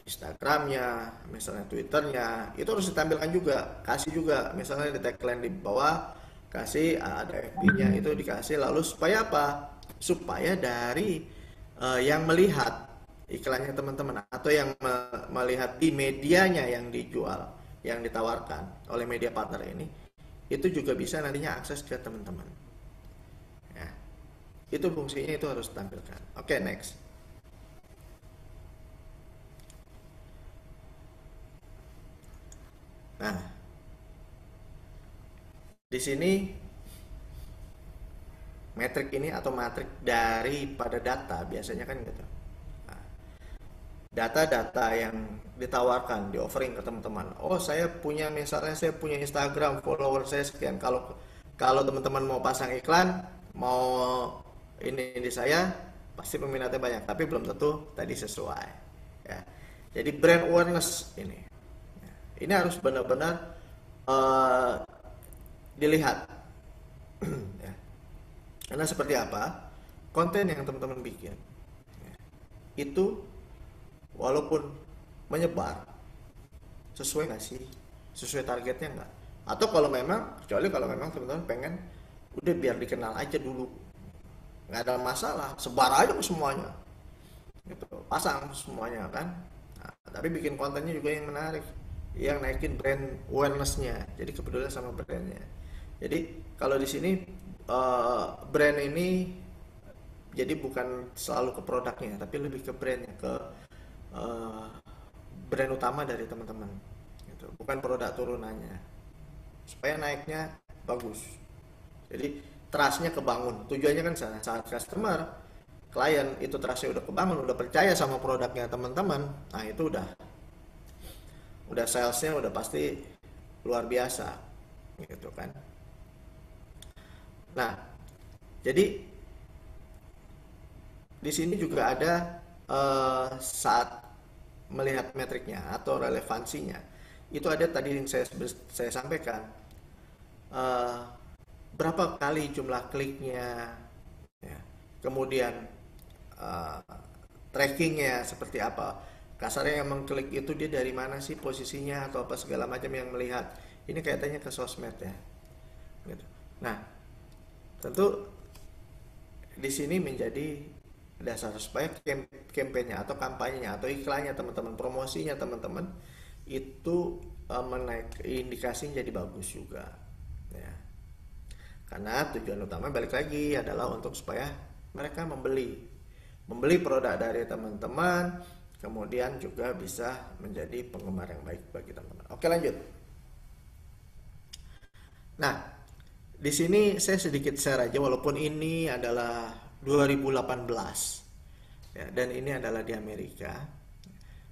Instagramnya, misalnya Twitternya, itu harus ditampilkan juga, kasih juga, misalnya di tagline di bawah kasih ada FB-nya, itu dikasih. Lalu supaya apa? Supaya dari yang melihat iklannya teman-teman atau yang melihat di medianya yang dijual, yang ditawarkan oleh media partner ini, itu juga bisa nantinya akses ke teman-teman ya. Itu fungsinya, itu harus ditampilkan. Oke, next. Nah, di sini metrik ini atau matrik daripada data biasanya kan gitu. Nah, data-data yang ditawarkan, di offering ke teman-teman. Oh, saya punya, misalnya saya punya Instagram, follower saya sekian. Kalau teman-teman mau pasang iklan, mau ini di saya, pasti peminatnya banyak. Tapi belum tentu tadi sesuai. Ya. Jadi brand awareness ini. Ini harus benar-benar dilihat ya. Karena seperti apa konten yang teman-teman bikin ya, itu walaupun menyebar, sesuai nggak sih, sesuai targetnya nggak? Atau kalau memang, kecuali kalau memang teman-teman pengen udah biar dikenal aja dulu, nggak ada masalah, sebar aja ke semuanya gitu, pasang semuanya kan. Nah, tapi bikin kontennya juga yang menarik, yang naikin brand awareness-nya, jadi kepedulian sama brandnya. Jadi kalau di sini brand ini jadi bukan selalu ke produknya, tapi lebih ke brandnya, ke brand utama dari teman-teman gitu. Bukan produk turunannya, supaya naiknya bagus. Jadi trust-nya kebangun. Tujuannya kan saat customer klien itu trustnya udah kebangun, udah percaya sama produknya teman-teman, nah itu udah salesnya udah pasti luar biasa gitu kan. Nah, jadi di sini juga ada saat melihat metriknya atau relevansinya, itu ada tadi yang saya sampaikan, eh, berapa kali jumlah kliknya, ya. Kemudian eh, trackingnya seperti apa, kasarnya yang mengklik itu dia dari mana sih posisinya atau apa segala macam yang melihat, ini kaitannya ke sosmed ya gitu. Nah, tentu di sini menjadi dasar supaya kampanyenya atau kampanyenya atau iklannya teman-teman, promosinya teman-teman itu menaik indikasinya jadi bagus juga ya. Karena tujuan utama balik lagi adalah untuk supaya mereka membeli produk dari teman-teman, kemudian juga bisa menjadi penggemar yang baik bagi teman-teman. Oke, lanjut. Nah, di sini saya sedikit share aja walaupun ini adalah 2018 ya, dan ini adalah di Amerika.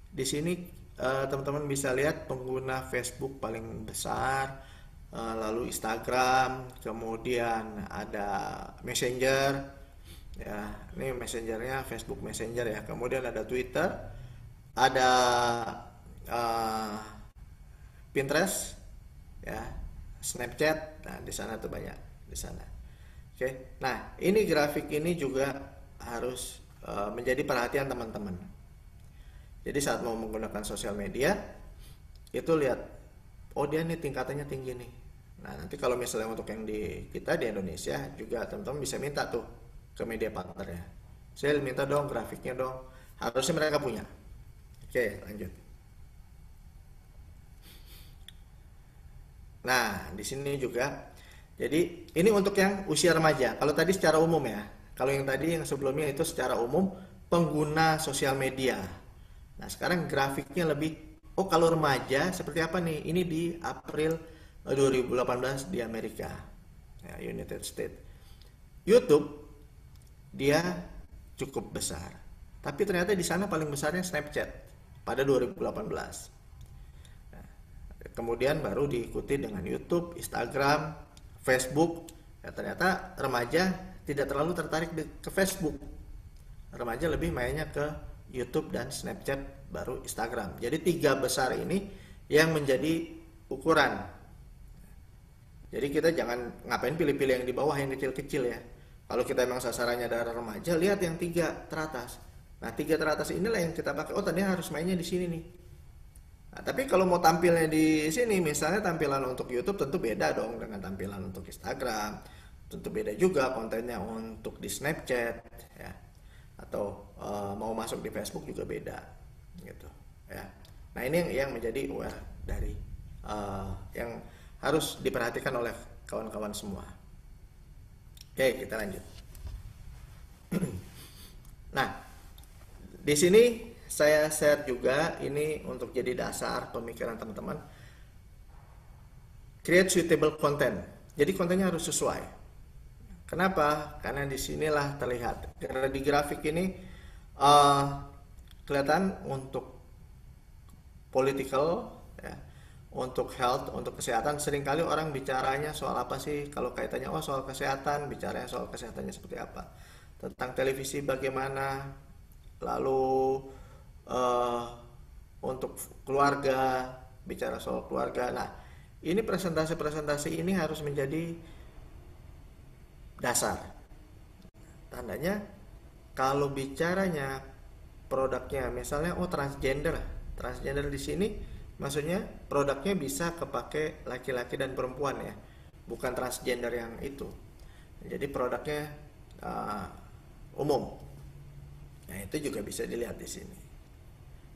Di sini teman-teman bisa lihat pengguna Facebook paling besar, lalu Instagram, kemudian ada Messenger ya, ini Messengernya Facebook Messenger ya, kemudian ada Twitter, ada Pinterest ya, Snapchat. Nah, di sana tuh banyak di sana. Oke. Nah, ini grafik ini juga harus menjadi perhatian teman-teman. Jadi saat mau menggunakan sosial media, itu lihat, oh dia nih tingkatannya tinggi nih. Nah, nanti kalau misalnya untuk yang di kita di Indonesia juga teman-teman bisa minta tuh ke media partnernya. Saya minta dong grafiknya dong. Harusnya mereka punya. Oke, lanjut. Nah, di sini juga. Jadi ini untuk yang usia remaja. Kalau tadi secara umum ya. Kalau yang tadi yang sebelumnya itu secara umum pengguna sosial media. Nah, sekarang grafiknya lebih, oh kalau remaja seperti apa nih? Ini di April 2018 di Amerika, ya, United States. YouTube dia cukup besar, tapi ternyata di sana paling besarnya Snapchat pada 2018. Nah, kemudian baru diikuti dengan YouTube, Instagram, Facebook. Ya, ternyata remaja tidak terlalu tertarik ke Facebook. Remaja lebih mainnya ke YouTube dan Snapchat, baru Instagram. Jadi 3 besar ini yang menjadi ukuran. Jadi kita jangan ngapain pilih-pilih yang di bawah, yang kecil-kecil ya. Kalau kita emang sasarannya dari remaja, lihat yang 3 teratas. Nah, 3 teratas inilah yang kita pakai. Oh, tadi harus mainnya di sini nih. Nah, tapi kalau mau tampilnya di sini, misalnya tampilan untuk YouTube tentu beda dong dengan tampilan untuk Instagram. Tentu beda juga kontennya untuk di Snapchat ya. Atau mau masuk di Facebook juga beda gitu ya. Nah, ini yang menjadi aware dari yang harus diperhatikan oleh kawan-kawan semua. Oke, kita lanjut. Nah, di sini saya share juga ini untuk jadi dasar pemikiran teman-teman. Create suitable content. Jadi kontennya harus sesuai. Kenapa? Karena disinilah terlihat. Karena di grafik ini kelihatan untuk political, ya, untuk health, untuk kesehatan. Seringkali orang bicaranya soal apa sih? Kalau kaitannya soal kesehatan, bicaranya soal kesehatannya seperti apa? Tentang televisi bagaimana? Lalu untuk keluarga, bicara soal keluarga. Nah, ini presentasi-presentasi ini harus menjadi dasar. Tandanya kalau bicaranya produknya misalnya transgender di sini maksudnya produknya bisa kepake laki-laki dan perempuan ya, bukan transgender yang itu. Jadi produknya umum. Nah, itu juga bisa dilihat di sini.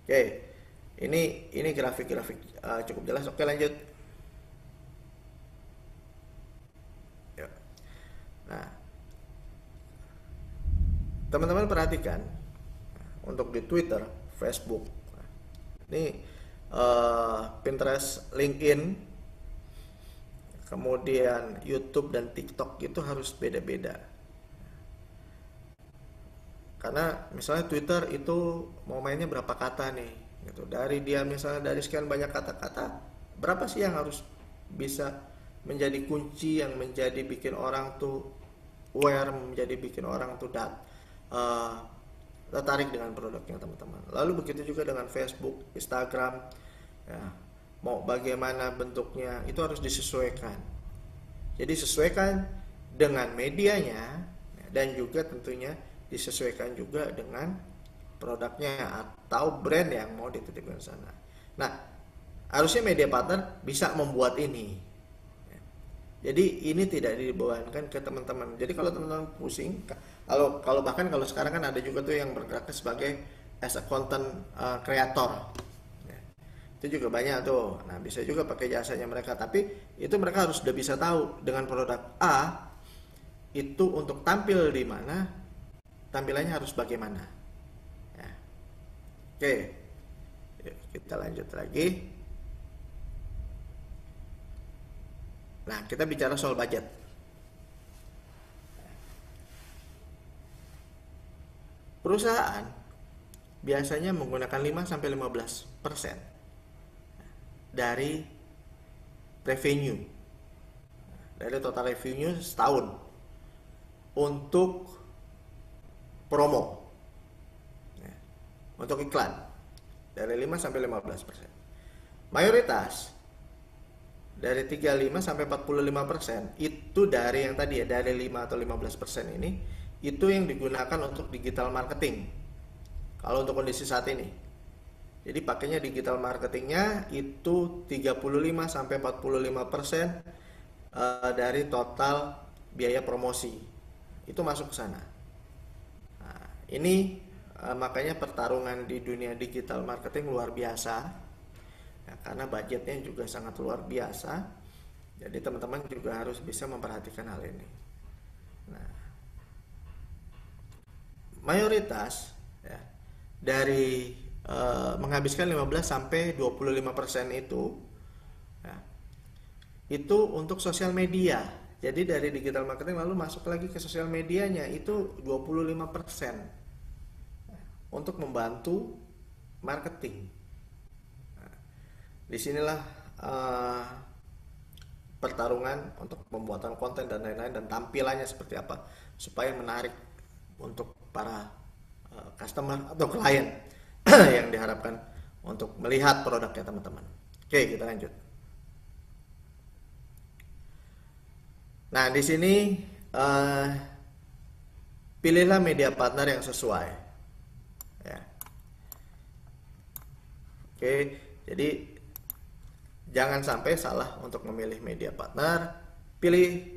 Oke, ini grafik-grafik cukup jelas. Oke, lanjut. Nah, teman-teman perhatikan untuk di Twitter, Facebook, ini Pinterest, LinkedIn, kemudian YouTube dan TikTok itu harus beda-beda. karena misalnya Twitter itu mau mainnya berapa kata nih gitu. Dari dia misalnya dari sekian banyak kata-kata, berapa sih yang harus bisa menjadi kunci yang menjadi bikin orang tuh aware, menjadi bikin orang tuh tertarik dengan produknya teman-teman. Lalu begitu juga dengan Facebook, Instagram, ya, mau bagaimana bentuknya itu harus disesuaikan. Jadi sesuaikan dengan medianya dan juga tentunya disesuaikan juga dengan produknya atau brand yang mau dititipkan ke sana. Nah, harusnya media partner bisa membuat ini. Jadi ini tidak dibebankan ke teman-teman. Jadi kalau teman-teman pusing, kalau bahkan kalau sekarang kan ada juga tuh yang bergerak sebagai as a content creator. Itu juga banyak tuh. Nah, bisa juga pakai jasanya mereka, tapi itu mereka harus sudah bisa tahu dengan produk A itu untuk tampil di mana, tampilannya harus bagaimana. Ya. Oke, yuk, kita lanjut lagi. Nah, kita bicara soal budget. Perusahaan biasanya menggunakan 5-15% dari revenue, dari total revenue setahun untuk promo, untuk iklan, dari 5-15%. Mayoritas dari 35-45% itu dari yang tadi ya, dari 5 atau 15% ini itu yang digunakan untuk digital marketing. Kalau untuk kondisi saat ini, jadi pakainya digital marketingnya itu 35-45% dari total biaya promosi itu masuk ke sana. Nah, ini makanya pertarungan di dunia digital marketing luar biasa ya, karena budgetnya juga sangat luar biasa. Jadi teman-teman juga harus bisa memperhatikan hal ini. Nah, mayoritas ya, dari menghabiskan 15-25% itu ya, itu untuk sosial media. Jadi dari digital marketing lalu masuk lagi ke sosial medianya itu 25% untuk membantu marketing. Nah, disinilah pertarungan untuk pembuatan konten dan lain-lain dan tampilannya seperti apa supaya menarik untuk para customer atau klien yang diharapkan untuk melihat produknya teman-teman. Oke, kita lanjut. Nah, di sini pilihlah media partner yang sesuai. Ya. Oke, jadi jangan sampai salah untuk memilih media partner. Pilih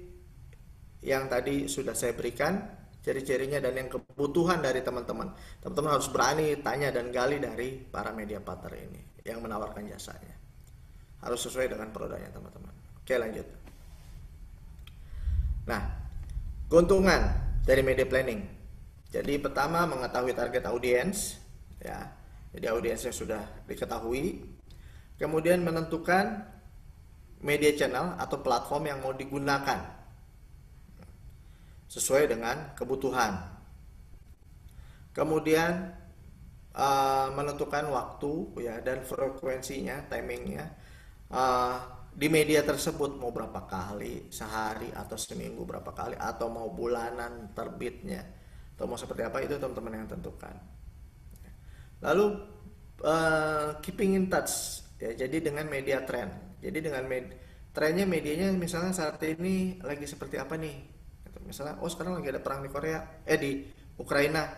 yang tadi sudah saya berikan ciri-cirinya dan yang kebutuhan dari teman-teman. Teman-teman harus berani tanya dan gali dari para media partner ini yang menawarkan jasanya. Harus sesuai dengan produknya teman-teman. Oke, lanjut. Nah, keuntungan dari media planning. Jadi pertama mengetahui target audiens, ya. Jadi audiensnya sudah diketahui. Kemudian menentukan media channel atau platform yang mau digunakan sesuai dengan kebutuhan. Kemudian menentukan waktu ya dan frekuensinya, timingnya di media tersebut mau berapa kali sehari atau seminggu berapa kali atau mau bulanan terbitnya atau mau seperti apa, itu teman-teman yang tentukan. Lalu keeping in touch ya, jadi dengan media trend. Jadi dengan trennya medianya misalnya saat ini lagi seperti apa nih? Misalnya, oh sekarang lagi ada perang di Korea, di Ukraina.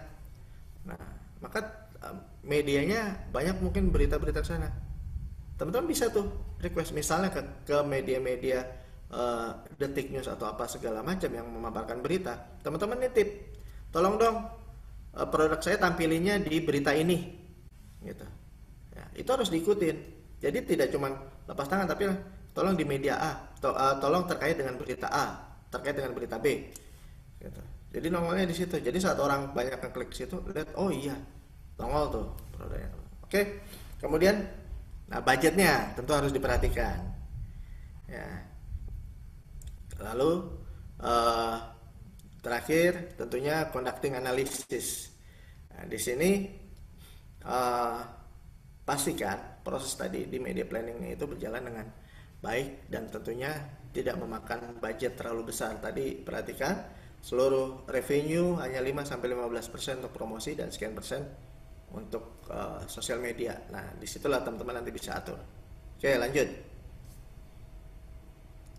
Nah, maka medianya banyak mungkin berita-berita ke sana. Teman-teman bisa tuh request misalnya ke media-media Detik News atau apa segala macam yang memaparkan berita. Teman-teman nitip, tolong dong produk saya tampilinnya di berita ini, gitu. Ya, itu harus diikutin. Jadi tidak cuma lepas tangan, tapi tolong di media A, tolong terkait dengan berita A, terkait dengan berita B, gitu. Jadi nongolnya di situ. Jadi saat orang banyak ngeklik situ, lihat, oh iya, nongol tuh produknya. Oke. Kemudian, nah budgetnya tentu harus diperhatikan. Ya. Lalu terakhir tentunya conducting analysis. Nah, di sini eh, pastikan proses tadi di media planningnya itu berjalan dengan baik dan tentunya tidak memakan budget terlalu besar. Tadi perhatikan seluruh revenue hanya 5-15% untuk promosi dan sekian persen untuk sosial media. Nah, disitulah teman-teman nanti bisa atur. Oke, lanjut.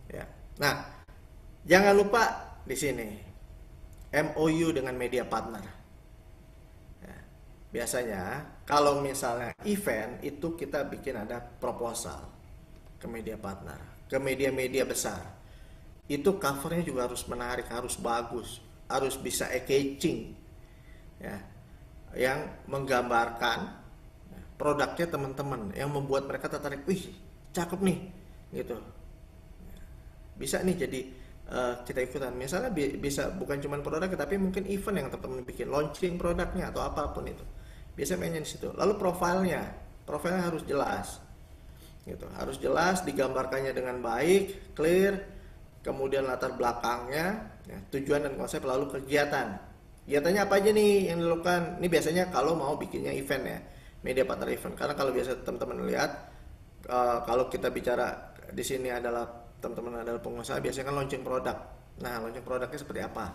Ya. Nah, jangan lupa di sini MOU dengan media partner. Ya. Biasanya kalau misalnya event itu kita bikin ada proposal ke media partner, ke media-media besar. Itu covernya juga harus menarik, harus bagus, harus bisa eye-catching, ya, yang menggambarkan produknya teman-teman, yang membuat mereka tertarik. Wih, cakep nih, gitu. Bisa nih jadi kita ikutan. Misalnya bisa bukan cuma produknya, tapi mungkin event yang teman-teman bikin, launching produknya atau apapun itu. Biasa mainnya di situ. Lalu profilnya harus jelas, gitu. Harus jelas, digambarkannya dengan baik, clear. Kemudian latar belakangnya, ya, tujuan dan konsep, lalu kegiatan. Kegiatannya apa aja nih yang dilakukan? Ini biasanya kalau mau bikinnya event ya, media partner event. Karena kalau biasa teman-teman lihat, kalau kita bicara di sini adalah teman-teman adalah pengusaha, biasanya kan launching produk. Nah, launching produknya seperti apa?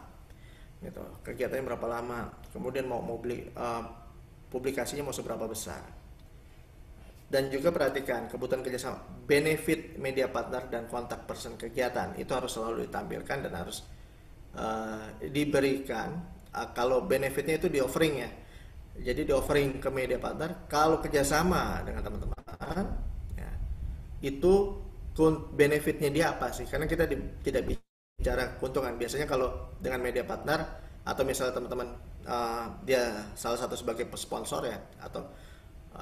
Gitu. Kegiatannya berapa lama? Kemudian mau beli publikasinya mau seberapa besar? Dan juga perhatikan kebutuhan kerjasama, benefit media partner dan kontak person kegiatan itu harus selalu ditampilkan dan harus diberikan. Kalau benefitnya itu di offering ya, jadi di offering ke media partner. Kalau kerjasama dengan teman-teman ya, itu benefitnya dia apa sih? Karena kita tidak bicara keuntungan. Biasanya kalau dengan media partner atau misalnya teman-teman dia salah satu sebagai sponsor ya, atau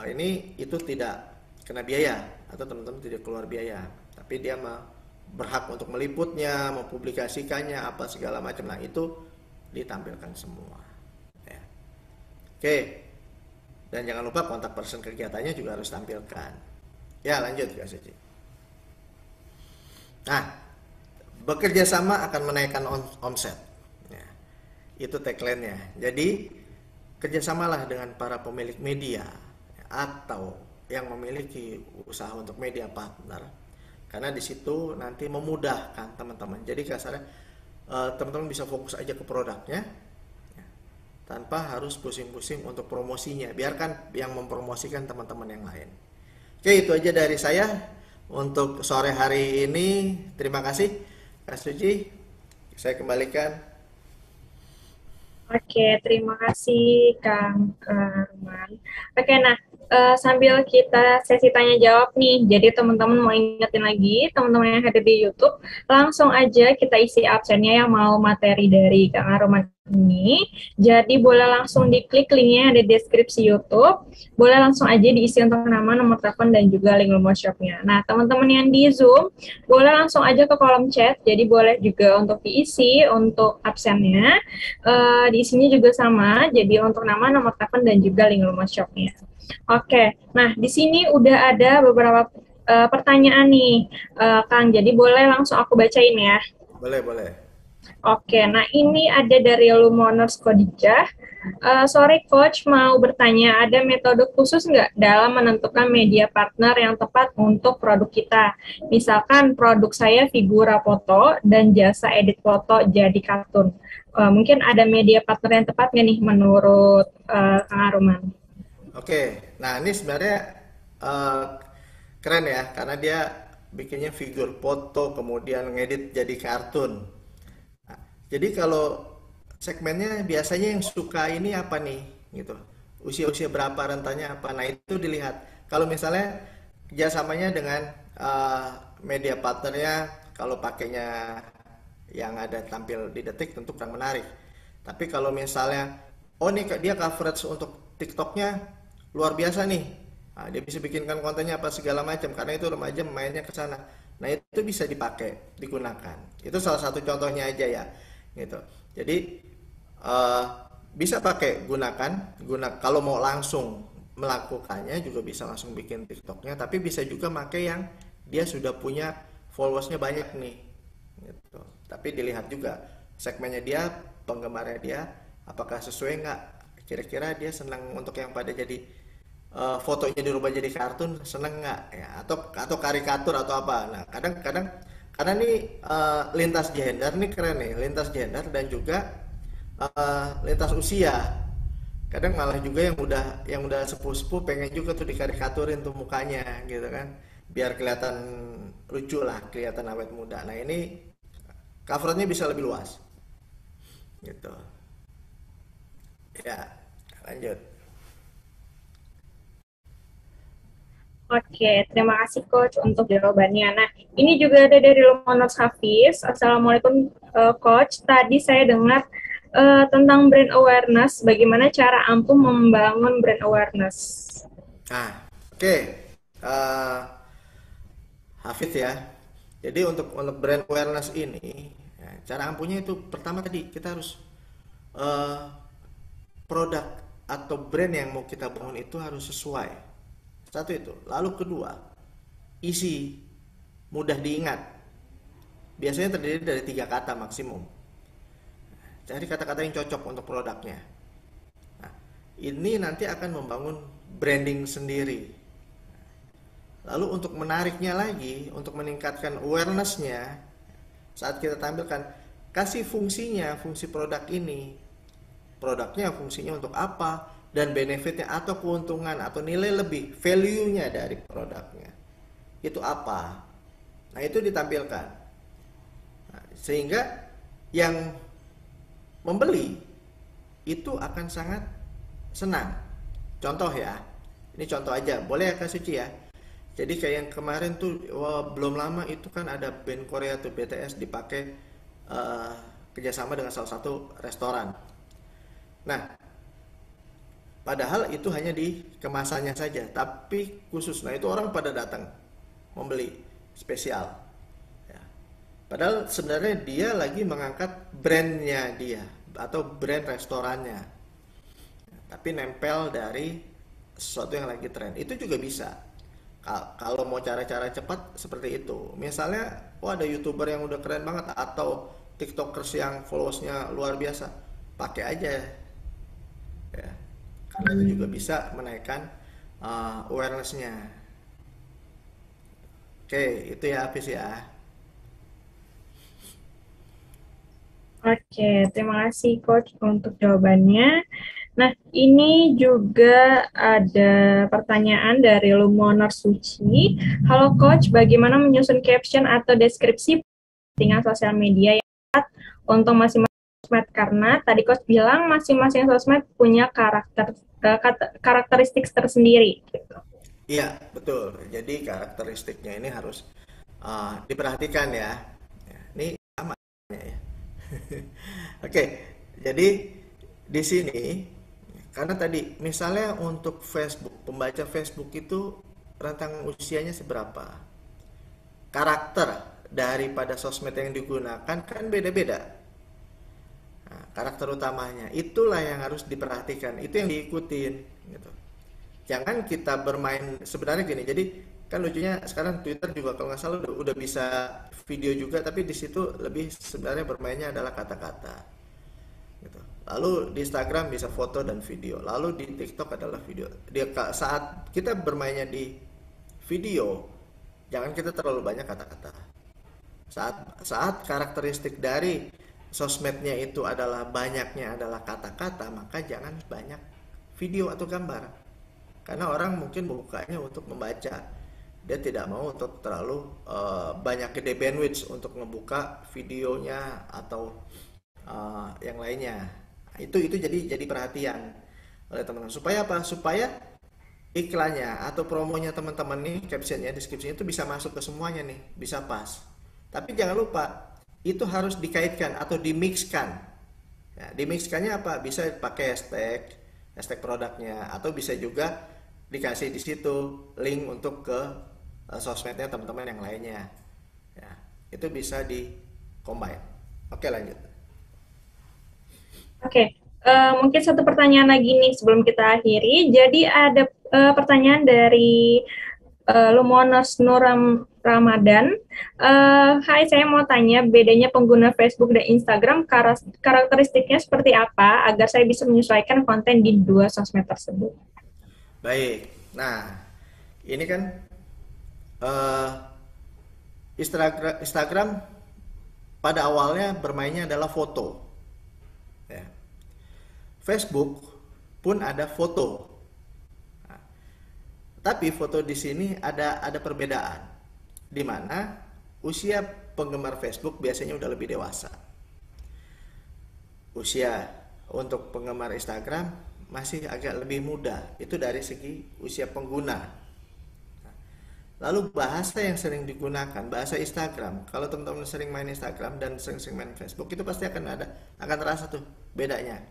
ini itu tidak kena biaya atau teman-teman tidak keluar biaya, tapi dia berhak untuk meliputnya, mempublikasikannya, apa segala macam. Nah, itu ditampilkan semua. Ya. Oke, dan jangan lupa kontak person kegiatannya juga harus tampilkan. Ya, lanjut Kak Suci. Nah, bekerja sama akan menaikkan omset. Ya. Itu tagline-nya. Jadi kerjasamalah dengan para pemilik media atau yang memiliki usaha untuk media partner, karena di situ nanti memudahkan teman-teman. Jadi kasarnya teman-teman bisa fokus aja ke produknya ya, tanpa harus pusing-pusing untuk promosinya. Biarkan yang mempromosikan teman-teman yang lain. Oke, itu aja dari saya untuk sore hari ini. Terima kasih Kak Suci, saya kembalikan. Oke, terima kasih Kang Arman. Oke, nah sambil kita sesi tanya jawab nih, jadi teman-teman mau ingetin lagi, teman-teman yang hadir di YouTube, langsung aja kita isi absennya yang mau materi dari Kang Arman ini. Jadi boleh langsung diklik linknya ada di deskripsi YouTube, boleh langsung aja diisi untuk nama, nomor telepon, dan juga link Lumo Shop-nya. Nah, teman-teman yang di Zoom, boleh langsung aja ke kolom chat, jadi boleh juga untuk diisi untuk absennya. Diisinya juga sama, jadi untuk nama, nomor telepon, dan juga link Lumo Shop-nya. Oke, nah di sini udah ada beberapa pertanyaan nih, Kang. Jadi boleh langsung aku bacain ya. Boleh. Oke, nah ini ada dari Lumoners Kodijah. Sorry Coach, mau bertanya, ada metode khusus nggak dalam menentukan media partner yang tepat untuk produk kita? Misalkan produk saya figura foto dan jasa edit foto jadi kartun. Mungkin ada media partner yang tepat nggak nih menurut Kang Aruman? Oke, nah ini sebenarnya keren ya, karena dia bikinnya figur foto, kemudian ngedit jadi kartun. Nah, jadi kalau segmennya biasanya yang suka ini apa nih, gitu. Usia-usia berapa, rentannya apa. Nah, itu dilihat. Kalau misalnya kerjasamanya dengan media partnernya, kalau pakainya yang ada tampil di detik tentu kurang menarik. Tapi kalau misalnya, oh nih dia coverage untuk TikToknya luar biasa nih. Nah, dia bisa bikinkan kontennya apa segala macam karena itu remaja mainnya ke sana. Nah, itu bisa dipakai, digunakan. Itu salah satu contohnya aja ya, gitu. Jadi bisa pakai, gunakan. Kalau mau langsung melakukannya juga bisa langsung bikin TikToknya, tapi bisa juga pakai yang dia sudah punya followersnya banyak nih, gitu. Tapi dilihat juga segmennya dia, penggemarnya dia, apakah sesuai nggak Kira-kira dia senang untuk yang pada jadi fotonya dirubah jadi kartun, seneng nggak ya, atau karikatur atau apa. Nah, kadang-kadang karena nih lintas gender nih keren nih, lintas gender dan juga lintas usia. Kadang malah juga yang udah sepuh-sepuh pengen juga tuh dikarikaturin tuh mukanya gitu kan, biar kelihatan lucu lah, kelihatan awet muda. Nah, ini covernya bisa lebih luas gitu ya. Lanjut. Oke, terima kasih Coach untuk jawabannya. Nah, ini juga ada dari Lumonos Hafiz. Assalamualaikum Coach. Tadi saya dengar tentang brand awareness. Bagaimana cara Ampuh membangun brand awareness? Nah, oke. Eh, Hafid ya. Jadi untuk brand awareness ini, ya, cara ampuhnya itu pertama tadi kita harus eh, produk atau brand yang mau kita bangun itu harus sesuai. Satu itu. Lalu kedua, isi mudah diingat. Biasanya terdiri dari 3 kata maksimum. Cari kata-kata yang cocok untuk produknya. Nah, ini nanti akan membangun branding sendiri. Lalu untuk menariknya lagi, untuk meningkatkan awareness-nya, saat kita tampilkan, kasih fungsinya, fungsi produk ini. Produknya fungsinya untuk apa, dan benefitnya atau keuntungan atau nilai lebih, value-nya dari produknya. Itu apa? Nah, itu ditampilkan. Nah, sehingga yang membeli itu akan sangat senang. Contoh ya, ini contoh aja, boleh ya Kak Suci ya? Jadi kayak yang kemarin tuh, wah, belum lama itu kan ada band Korea tuh BTS dipakai eh, kerjasama dengan salah satu restoran. Nah, padahal itu hanya di kemasannya saja, tapi khusus. Nah, itu orang pada datang membeli spesial. Ya. Padahal sebenarnya dia lagi mengangkat brandnya dia atau brand restorannya, tapi nempel dari sesuatu yang lagi tren. Itu juga bisa. Kalau mau cara-cara cepat seperti itu, misalnya, oh ada youtuber yang udah keren banget atau tiktokers yang followersnya luar biasa, pakai aja ya, karena itu juga bisa menaikkan awareness-nya. Oke, itu ya Hafiz ya. Oke, terima kasih Coach untuk jawabannya. Nah, ini juga ada pertanyaan dari Lumonor Suci. Halo Coach, bagaimana menyusun caption atau deskripsi postingan sosial media yang tepat untuk masing-masing sosmed? Karena tadi Coach bilang masing-masing sosmed punya karakteristik tersendiri. Gitu. Iya, betul. Jadi karakteristiknya ini harus diperhatikan ya. Ini sama ya. Oke, jadi di sini karena tadi misalnya untuk Facebook, pembaca Facebook itu rentang usianya seberapa? Karakter daripada sosmed yang digunakan kan beda-beda. Nah, karakter utamanya itulah yang harus diperhatikan, itu yang diikutin gitu. Jangan kita bermain sebenarnya gini. Jadi kan lucunya sekarang Twitter juga kalau nggak salah udah bisa video juga, tapi di situ lebih sebenarnya bermainnya adalah kata-kata gitu. Lalu di Instagram bisa foto dan video. Lalu di TikTok adalah video. Saat kita bermainnya di video, jangan kita terlalu banyak kata-kata. Saat karakteristik dari sosmednya itu adalah banyaknya adalah kata-kata, maka jangan banyak video atau gambar. Karena orang mungkin membukanya untuk membaca. Dia tidak mau untuk terlalu banyak gede bandwidth untuk ngebuka videonya atau yang lainnya. Itu jadi perhatian oleh teman-teman. Supaya apa? Supaya iklannya atau promonya teman-teman nih, captionnya, deskripsinya itu bisa masuk ke semuanya nih, bisa pas. Tapi jangan lupa itu harus dikaitkan atau dimixkan. Ya, dimixkannya apa? Bisa pakai hashtag produknya, atau bisa juga dikasih di situ link untuk ke sosmednya teman-teman yang lainnya. Ya, itu bisa di combine. Oke, lanjut. Oke, mungkin satu pertanyaan lagi nih sebelum kita akhiri. Jadi ada pertanyaan dari Lumonos Ramadan. Hai, saya mau tanya bedanya pengguna Facebook dan Instagram, karakteristiknya seperti apa agar saya bisa menyesuaikan konten di dua sosmed tersebut. Baik. Nah, ini kan eh, Instagram pada awalnya bermainnya adalah foto. Ya. Facebook pun ada foto. Tapi foto di sini ada perbedaan, di mana usia penggemar Facebook biasanya udah lebih dewasa. Usia untuk penggemar Instagram masih agak lebih muda. Itu dari segi usia pengguna. Lalu bahasa yang sering digunakan, bahasa Instagram. Kalau teman-teman sering main Instagram dan sering-sering main Facebook, itu pasti akan terasa tuh bedanya.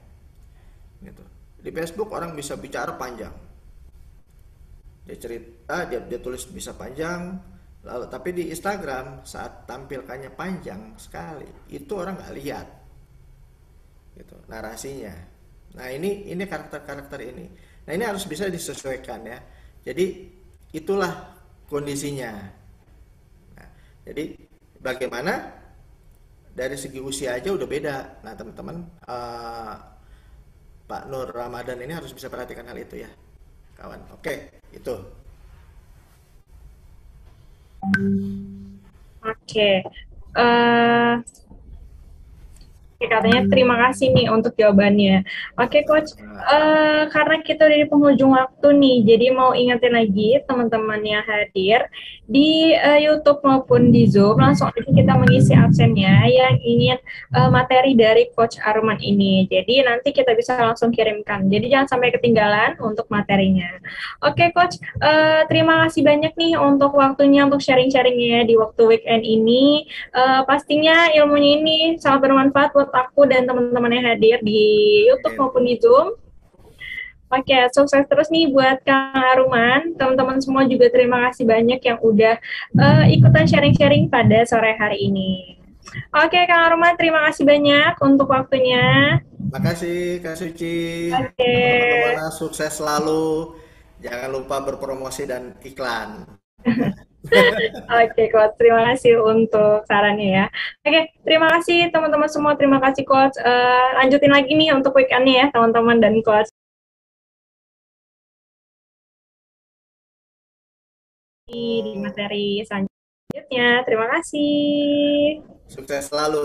Gitu. Di Facebook orang bisa bicara panjang. Dia cerita, dia tulis bisa panjang. Lalu tapi di Instagram saat tampilkannya panjang sekali, itu orang nggak lihat. Gitu, narasinya. Nah, ini karakter-karakter ini. Nah, ini harus bisa disesuaikan ya. Jadi itulah kondisinya. Nah, jadi bagaimana dari segi usia aja udah beda. Nah, teman-teman, Pak Nur Ramadan ini harus bisa perhatikan hal itu ya, kawan. Oke, itu. Oke. Eh, Oke, katanya terima kasih nih untuk jawabannya. Oke, Coach. Karena kita udah di penghujung waktu nih, jadi mau ingetin lagi teman-teman yang hadir di YouTube maupun di Zoom, langsung aja kita mengisi absennya yang ingin materi dari Coach Arman ini. Jadi nanti kita bisa langsung kirimkan. Jadi jangan sampai ketinggalan untuk materinya. Oke, Coach. Terima kasih banyak nih untuk waktunya untuk sharing-sharingnya di waktu weekend ini. Pastinya ilmunya ini sangat bermanfaat buat aku dan teman-teman yang hadir di YouTube Oke. maupun di Zoom. Oke, sukses terus nih buat Kang Aruman. Teman-teman semua juga terima kasih banyak yang udah ikutan sharing-sharing pada sore hari ini. Oke, Kang Aruman, terima kasih banyak untuk waktunya. Makasih Kak Suci. Oke. Teman-teman Lumana sukses selalu. Jangan lupa berpromosi dan iklan. Oke, Coach. Terima kasih untuk sarannya ya. Oke, terima kasih teman-teman semua. Terima kasih, Coach. Lanjutin lagi nih untuk weekend-nya ya, teman-teman dan Coach. Di materi selanjutnya. Terima kasih. Sukses selalu.